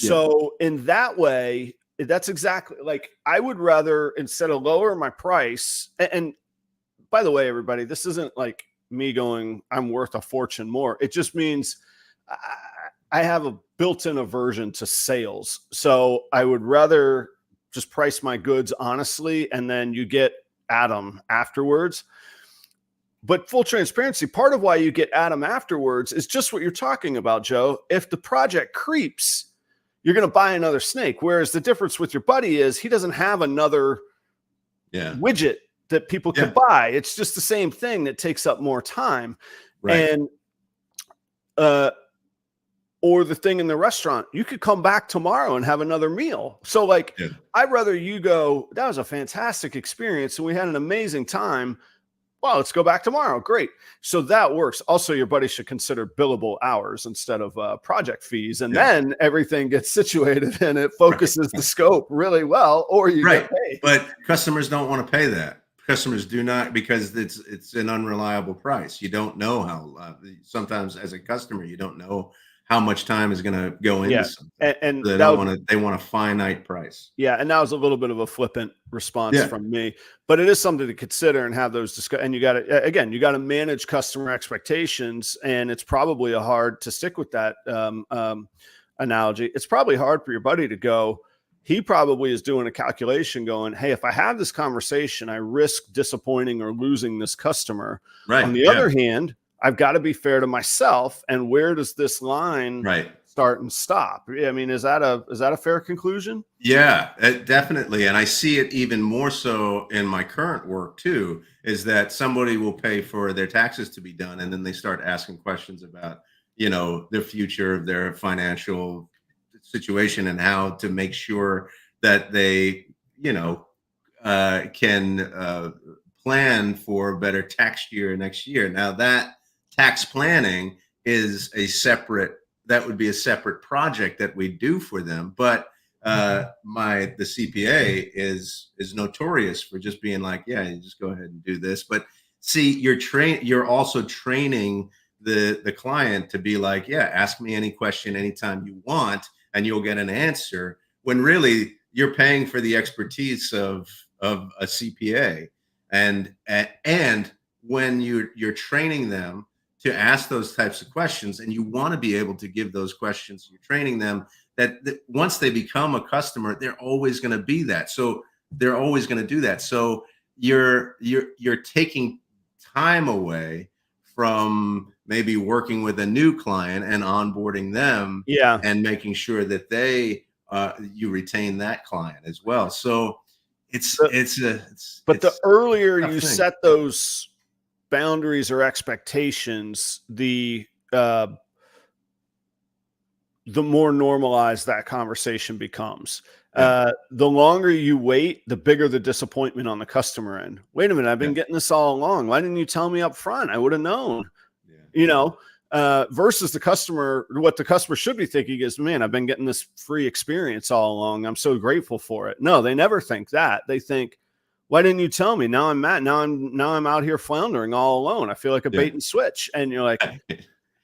Yeah.
So in that way, that's exactly like I would rather, instead of lower my price, and by the way, everybody, this isn't like me going, I'm worth a fortune more. It just means I have a built-in aversion to sales. So I would rather just price my goods honestly, and then you get Adam afterwards. But full transparency, part of why you get Adam afterwards is just what you're talking about, Joe. If the project creeps, you're going to buy another snake. Whereas the difference with your buddy is he doesn't have another widget that people could buy. It's just the same thing that takes up more time.
Right.
And, or the thing in the restaurant, you could come back tomorrow and have another meal. So like, I'd rather you go, that was a fantastic experience and we had an amazing time. Well, let's go back tomorrow. Great. So that works. Also, your buddy should consider billable hours instead of project fees. And then everything gets situated and it focuses the scope really well, or you get paid.
But customers don't want to pay that. Customers do not, because it's an unreliable price. You don't know how, sometimes as a customer, you don't know how much time is going to go into something.
And
they want a finite price.
Yeah. And that was a little bit of a flippant response from me, but it is something to consider and have those discussions. And you got to, again, you got to manage customer expectations. And it's probably hard to stick with that analogy. It's probably hard for your buddy to go, he probably is doing a calculation going, hey, if I have this conversation, I risk disappointing or losing this customer.
Right.
On the other hand, I've got to be fair to myself. And where does this line start and stop? I mean, is that a fair conclusion?
Yeah, definitely. And I see it even more so in my current work too, is that somebody will pay for their taxes to be done. And then they start asking questions about, their future, their financial situation, and how to make sure that they, can plan for a better tax year next year. Now that tax planning is that would be a separate project that we do for them. But the CPA is notorious for just being like, yeah, you just go ahead and do this. But see, you're also training the client to be like, yeah, ask me any question anytime you want, and you'll get an answer, when really you're paying for the expertise of a CPA. And when you're training them to ask those types of questions, and you want to be able to give those questions, you're training them that once they become a customer, they're always going to be that. So they're always going to do that. So you're taking time away from maybe working with a new client and onboarding them, and making sure that you retain that client as well. So
the earlier you set those boundaries or expectations, the more normalized that conversation becomes. The longer you wait, the bigger the disappointment on the customer end. Wait a minute, I've been getting this all along. Why didn't you tell me up front? I would have known. Versus the customer, what the customer should be thinking is, man, I've been getting this free experience all along. I'm so grateful for it. No, they never think that. They think, why didn't you tell me? Now I'm mad. Now I'm out here floundering all alone. I feel like a bait and switch. And you're like,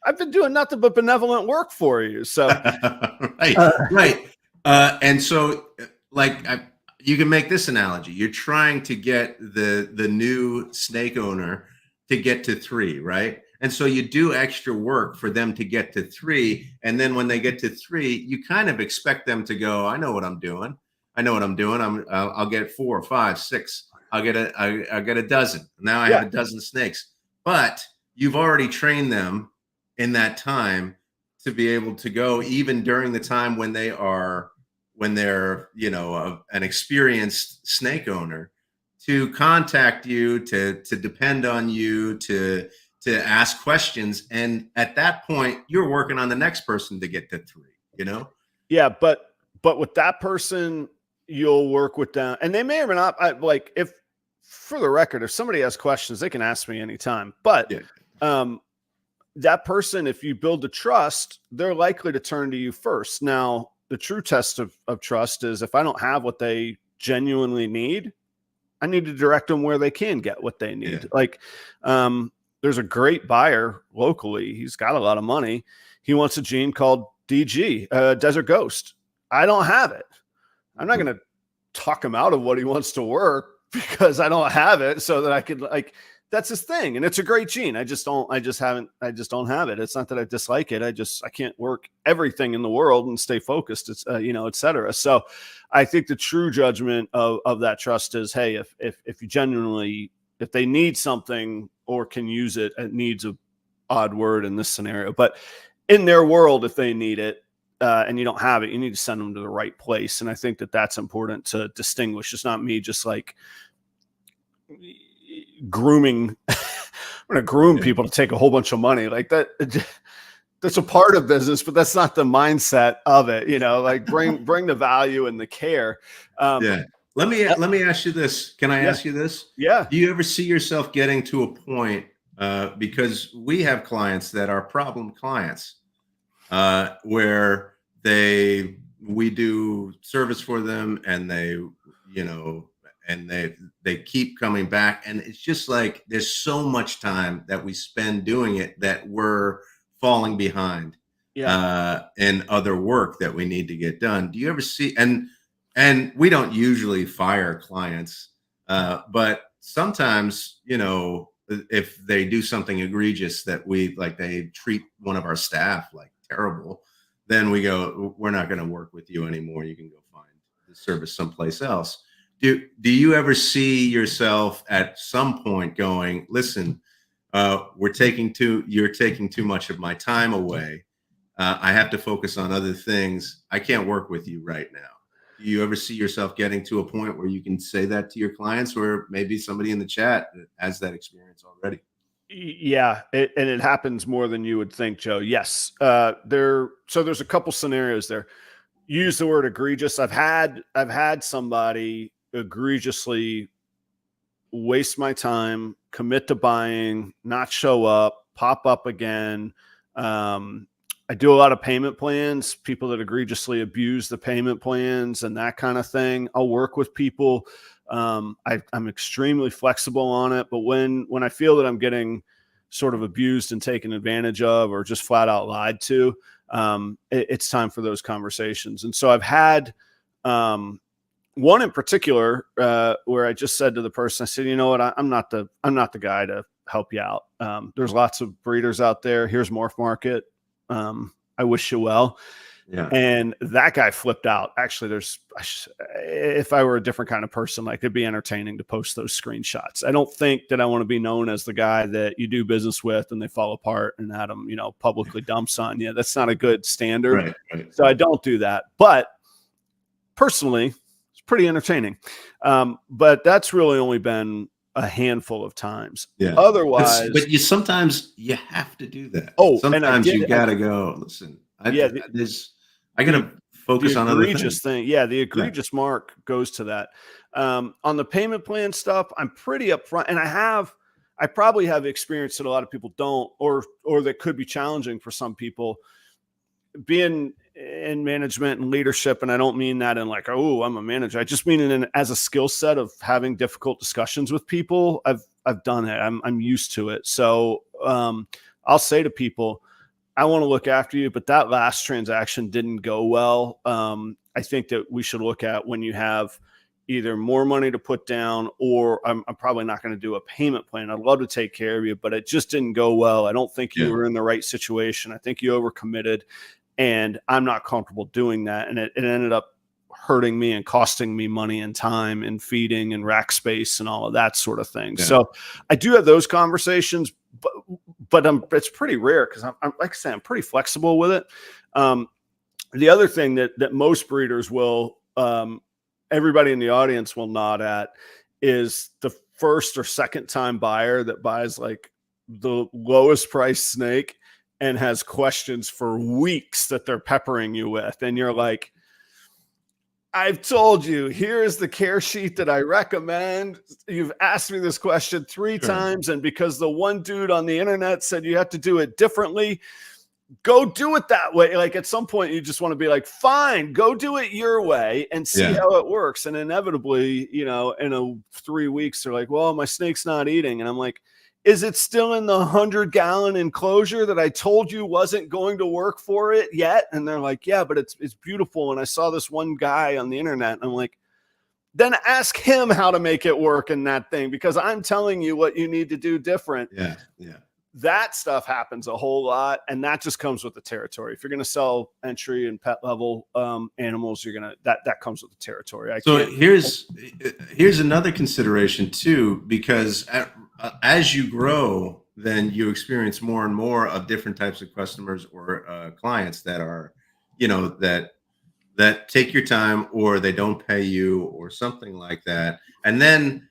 I've been doing nothing but benevolent work for you. So,
right. And so you can make this analogy. You're trying to get the new snake owner to get to 3, right? And so you do extra work for them to get to 3. And then when they get to 3, you kind of expect them to go, I know what I'm doing. I'll get 4, 5, 6. I'll get a dozen. Now I have a dozen snakes. But you've already trained them in that time to be able to go, even during the time when they're an experienced snake owner, to contact you, to depend on you, to ask questions. And at that point, you're working on the next person to get to 3,
Yeah. But with that person, you'll work with them, and they may or may not, if, for the record, if somebody has questions, they can ask me anytime. But that person, if you build the trust, they're likely to turn to you first. Now, the true test of trust is, if I don't have what they genuinely need, I need to direct them where they can get what they need. There's a great buyer locally. He's got a lot of money. He wants a gene called DG, Desert Ghost. I don't have it. I'm not
Mhm.
going to talk him out of what he wants to work because I don't have it, so that I could, like, that's his thing. And it's a great gene. I just don't have it. It's not that I dislike it. I can't work everything in the world and stay focused. It's, et cetera. So I think the true judgment of that trust is, hey, if you genuinely, if they need something or can use it, it needs a odd word in this scenario, but in their world, if they need it, and you don't have it, you need to send them to the right place. And I think that that's important to distinguish. It's not me just like grooming. I'm going to groom people to take a whole bunch of money like that. That's a part of business, but that's not the mindset of it. Like bring the value and the care.
Yeah. Let me ask you this. Can I
Yeah.
ask you this?
Yeah.
Do you ever see yourself getting to a point, because we have clients that are problem clients, where we do service for them, and you know, they keep coming back, and it's just like there's so much time that we spend doing it that we're falling behind
Yeah.
in other work that we need to get done. Do you ever see, and we don't usually fire clients, but sometimes, if they do something egregious that we like, they treat one of our staff like terrible, then we go, we're not going to work with you anymore. You can go find the service someplace else. Do you ever see yourself at some point going, listen, you're taking too much of my time away. I have to focus on other things. I can't work with you right now. Do you ever see yourself getting to a point where you can say that to your clients, or maybe somebody in the chat that has that experience already?
Yeah, and it happens more than you would think, Joe. Yes, so there's a couple scenarios there. Use the word egregious. I've had somebody egregiously waste my time, commit to buying, not show up, pop up again. I do a lot of payment plans, people that egregiously abuse the payment plans and that kind of thing. I'll work with people. I'm extremely flexible on it, but when I feel that I'm getting sort of abused and taken advantage of, or just flat out lied to, it's time for those conversations. And so I've had, one in particular, where I just said to the person, I said, you know what, I'm not the guy to help you out. There's lots of breeders out there. Here's Morph Market. I wish you well.
Yeah.
And that guy flipped out. Actually, if I were a different kind of person, like, it'd be entertaining to post those screenshots. I don't think that I want to be known as the guy that you do business with and they fall apart and Adam, publicly dumps on you. That's not a good standard.
Right. Right.
So I don't do that. But personally, it's pretty entertaining. But that's really only been a handful of times.
Yeah.
Otherwise,
But sometimes you have to do that.
and
Sometimes you gotta go, listen, I gotta focus
the
on other
egregious
things.
thing. Yeah, the egregious mark goes to that. On the payment plan stuff, I'm pretty upfront, and I probably have experience that a lot of people don't, or that could be challenging for some people. Being in management and leadership, and I don't mean that in like, oh, I'm a manager. I just mean it as a skill set of having difficult discussions with people. I've done it. I'm used to it. So I'll say to people, I want to look after you, but that last transaction didn't go well. I think that we should look at when you have either more money to put down, or I'm probably not going to do a payment plan. I'd love to take care of you, but it just didn't go well. I don't think you were in the right situation. I think you overcommitted, and I'm not comfortable doing that. And it ended up hurting me and costing me money and time and feeding and rack space and all of that sort of thing. Yeah. So I do have those conversations, but it's pretty rare because I'm like I say, I'm pretty flexible with it. The other thing that most breeders will, everybody in the audience will nod at, is the first or second time buyer that buys like the lowest price snake and has questions for weeks that they're peppering you with. And you're like, I've told you, here's the care sheet that I recommend. You've asked me this question 3 times. And because the one dude on the internet said you have to do it differently, go do it that way. Like, at some point you just want to be like, fine, go do it your way and see how it works. And inevitably, in 3 weeks, they're like, well, my snake's not eating. And I'm like, is it still in the 100-gallon enclosure that I told you wasn't going to work for it yet? And they're like, yeah, but it's beautiful. And I saw this one guy on the internet. And I'm like, then ask him how to make it work in that thing, because I'm telling you what you need to do different.
Yeah. Yeah.
That stuff happens a whole lot, and that just comes with the territory. If you're going to sell entry and pet level animals, you're gonna that comes with the territory.
So here's another consideration too, because as you grow, then you experience more and more of different types of customers or clients that are, that take your time, or they don't pay you or something like that. And then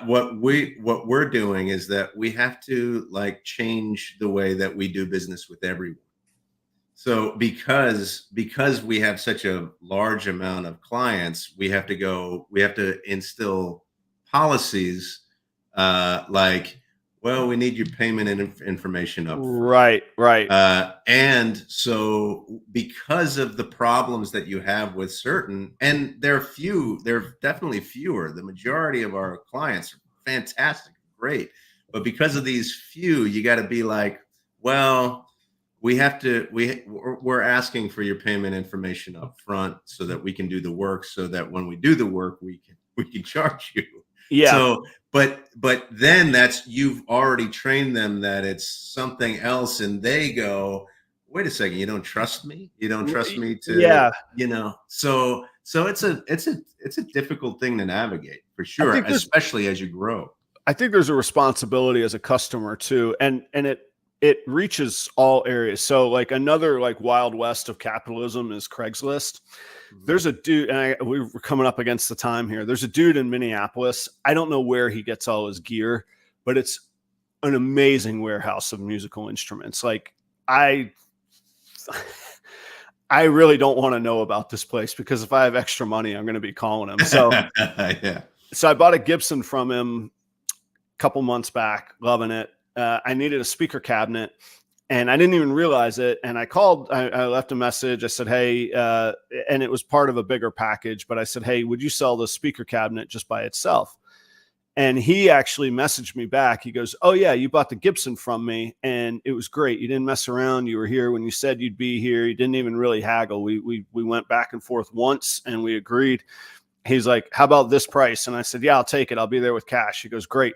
what we're doing is that we have to like change the way that we do business with everyone. So because we have such a large amount of clients, we have to instill policies like, well, we need your payment information up front.
Right.
And so because of the problems that you have with certain, and they're definitely fewer. The majority of our clients are fantastic, great. But because of these few, you got to be like, well, we're asking for your payment information up front so that we can do the work, so that when we do the work, we can charge you.
Yeah.
So but then you've already trained them that it's something else, and they go, wait a second, you don't trust me? You don't trust me to,
yeah.
So it's a difficult thing to navigate for sure, especially as you grow.
I think there's a responsibility as a customer too, and it reaches all areas. So like another like wild west of capitalism is Craigslist. There's a dude, and we're coming up against the time here. There's a dude in Minneapolis. I don't know where he gets all his gear, but it's an amazing warehouse of musical instruments. Like I really don't want to know about this place, because if I have extra money, I'm going to be calling him. So,
yeah.
So I bought a Gibson from him a couple months back, loving it. I needed a speaker cabinet, and I didn't even realize it. And I called, I left a message. I said, hey, and it was part of a bigger package, but I said, hey, would you sell the speaker cabinet just by itself? And he actually messaged me back. He goes, oh yeah, you bought the Gibson from me and it was great. You didn't mess around. You were here when you said you'd be here. You didn't even really haggle. We went back and forth once and we agreed. He's like, how about this price? And I said, yeah, I'll take it. I'll be there with cash. He goes, great.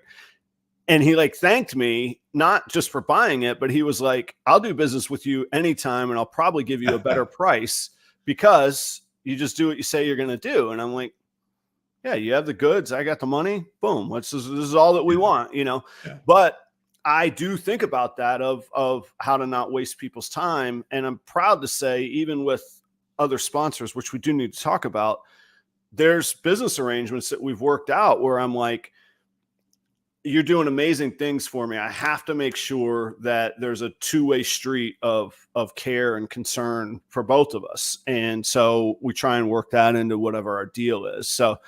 And he like thanked me, not just for buying it, but he was like, I'll do business with you anytime, and I'll probably give you a better price because you just do what you say you're going to do. And I'm like, yeah, you have the goods. I got the money. Boom. This is all that we want, Yeah. But I do think about that of how to not waste people's time. And I'm proud to say, even with other sponsors, which we do need to talk about, there's business arrangements that we've worked out where I'm like, you're doing amazing things for me. I have to make sure that there's a two-way street of care and concern for both of us. And so we try and work that into whatever our deal is. So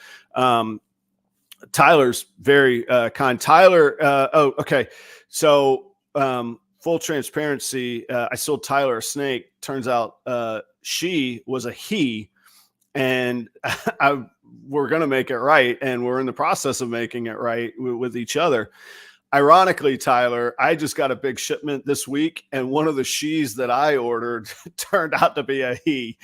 Tyler's very kind. Tyler, okay. So full transparency, I sold Tyler a snake. Turns out she was a he, and we're going to make it right. And we're in the process of making it right with each other. Ironically, Tyler, I just got a big shipment this week, and one of the she's that I ordered turned out to be a he.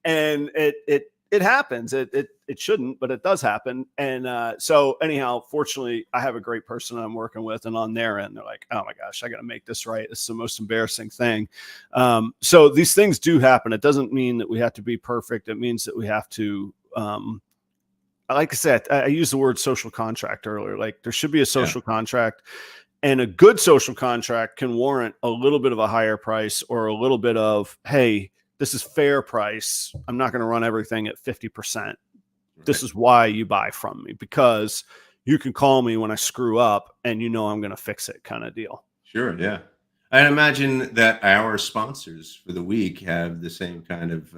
And it happens. It shouldn't, but it does happen. And so anyhow, fortunately, I have a great person I'm working with, and on their end, they're like, oh my gosh, I got to make this right. This is the most embarrassing thing. So these things do happen. It doesn't mean that we have to be perfect. It means that we have to, like I said, I used the word social contract earlier. Like there should be a social contract, and a good social contract can warrant a little bit of a higher price, or a little bit of, hey, this is fair price. I'm not going to run everything at 50%. Right. This is why you buy from me, because you can call me when I screw up and I'm going to fix it, kind of deal.
Sure. Yeah. I imagine that our sponsors for the week have the same kind of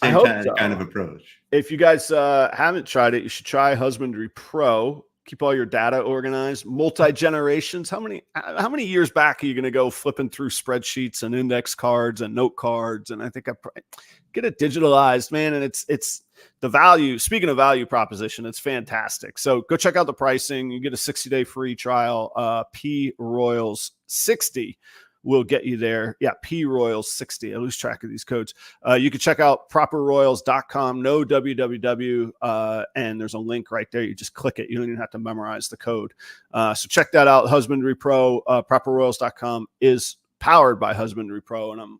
kind of approach.
If you guys haven't tried it, you should try Husbandry Pro. keep all your data organized, multi-generations. How many years back are you going to go flipping through spreadsheets and index cards and note cards? And I think I get it digitalized, man. And it's the value. Speaking of value proposition, it's fantastic. So go check out the pricing. You get a 60-day free trial. P Royals 60 will get you there. Yeah, P Royals 60. I lose track of these codes. You can check out properroyals.com, no www, and there's a link right there. You just click it. You don't even have to memorize the code. So check that out. Husbandry Pro, properroyals.com is powered by Husbandry Pro, and I'm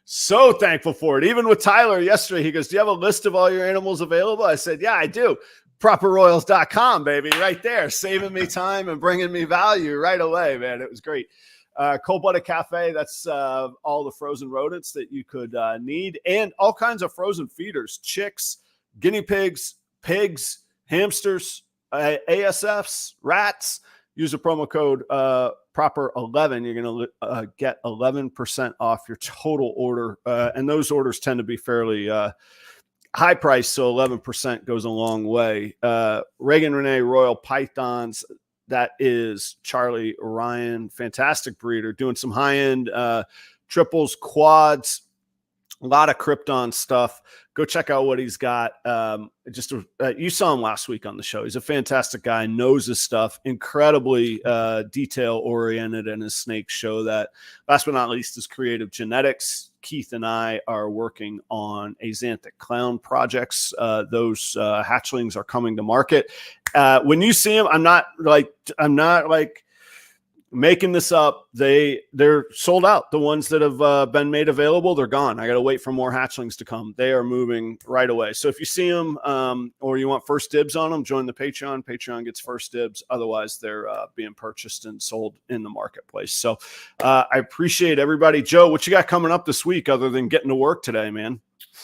so thankful for it. Even with Tyler yesterday, he goes, do you have a list of all your animals available? I said, yeah, I do. Properroyals.com, baby, right there, saving me time and bringing me value right away, man. It was great. Cold-blooded cafe, that's all the frozen rodents that you could need, and all kinds of frozen feeders, chicks, guinea pigs, pigs, hamsters, ASFs, rats. Use the promo code proper11. You're going to get 11% off your total order, and those orders tend to be fairly high price, so 11% goes a long way. Reagan Renee Royal Pythons, that is Charlie Ryan, fantastic breeder, doing some high-end triples, quads, a lot of Krypton stuff. Go check out what he's got. You saw him last week on the show. He's a fantastic guy, knows his stuff, incredibly detail-oriented, and his snakes show that. Last but not least, his creative genetics. Keith and I are working on axanthic clown projects. Those hatchlings are coming to market. When you see them, I'm not like making this up. They're sold out. The ones that have been made available, they're gone. I got to wait for more hatchlings to come. They are moving right away. So if you see them or you want first dibs on them, join the Patreon. Patreon gets first dibs. Otherwise, they're being purchased and sold in the marketplace. So I appreciate everybody. Joe, what you got coming up this week other than getting to work today, man?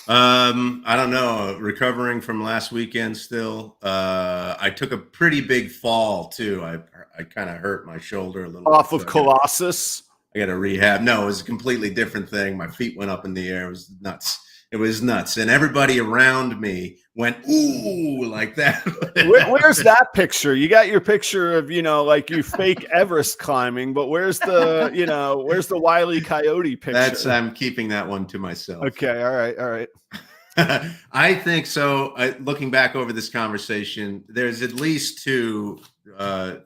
I don't know. Recovering from last weekend still. I took a pretty big fall too. I kind of hurt my shoulder a little
off
bit,
of Colossus.
I got to rehab. No, it was a completely different thing. My feet went up in the air. It was nuts. It was nuts. And everybody around me went, ooh, like that.
Where's that picture? You got your picture of, like you fake Everest climbing, but where's the Wile E. Coyote picture?
I'm keeping that one to myself.
Okay. All right.
I think so. Looking back over this conversation, there's at least two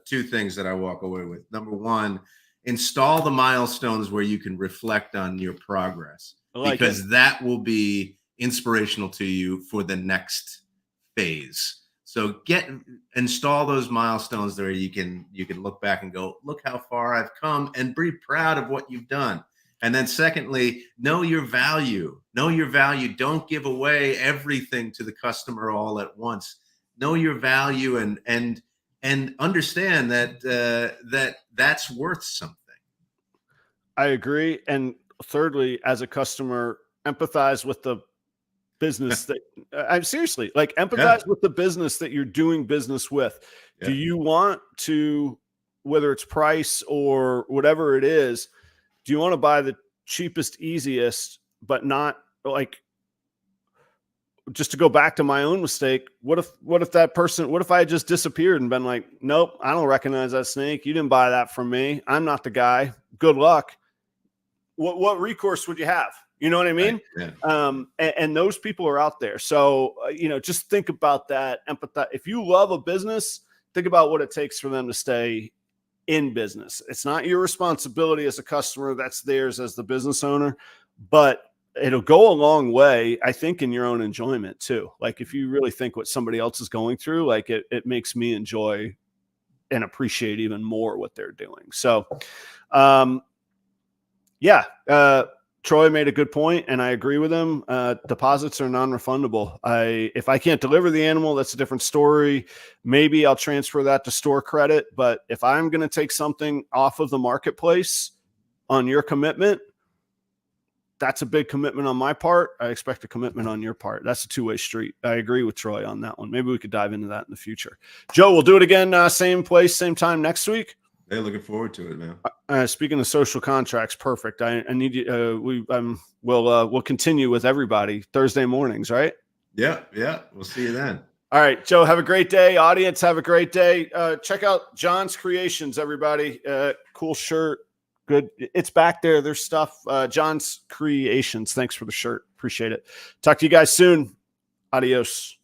things that I walk away with. Number one, install the milestones where you can reflect on your progress, because that will be inspirational to you for the next phase. So install those milestones there. You can look back and go, look how far I've come, and be proud of what you've done. And then secondly, know your value. Know your value. Don't give away everything to the customer all at once. Know your value and understand that that's worth something.
I agree. And thirdly, as a customer, empathize with the business that I'm seriously empathize with the business that you're doing business with. Yeah. Do you want to, whether it's price or whatever it is, do you want to buy the cheapest, easiest, but not just to go back to my own mistake? What if I had just disappeared and been like, nope, I don't recognize that snake. You didn't buy that from me. I'm not the guy. Good luck. What recourse would you have? You know what I mean? Right. Yeah. And those people are out there. So, just think about that. Empathize. If you love a business, think about what it takes for them to stay in business. It's not your responsibility as a customer. That's theirs as the business owner, but it'll go a long way, I think, in your own enjoyment too. Like if you really think what somebody else is going through, like it makes me enjoy and appreciate even more what they're doing. So, Troy made a good point, and I agree with him. Deposits are non-refundable. If I can't deliver the animal, that's a different story. Maybe I'll transfer that to store credit. But if I'm going to take something off of the marketplace on your commitment, that's a big commitment on my part. I expect a commitment on your part. That's a two-way street. I agree with Troy on that one. Maybe we could dive into that in the future. Joe, we'll do it again, same place, same time next week.
Hey, looking forward to it, man.
Speaking of social contracts, perfect. I need you. We'll continue with everybody Thursday mornings, right?
Yeah. We'll see you then.
All right, Joe, have a great day. Audience, have a great day. Check out John's Creations, everybody. Cool shirt. Good. It's back there. There's stuff. John's Creations. Thanks for the shirt. Appreciate it. Talk to you guys soon. Adios.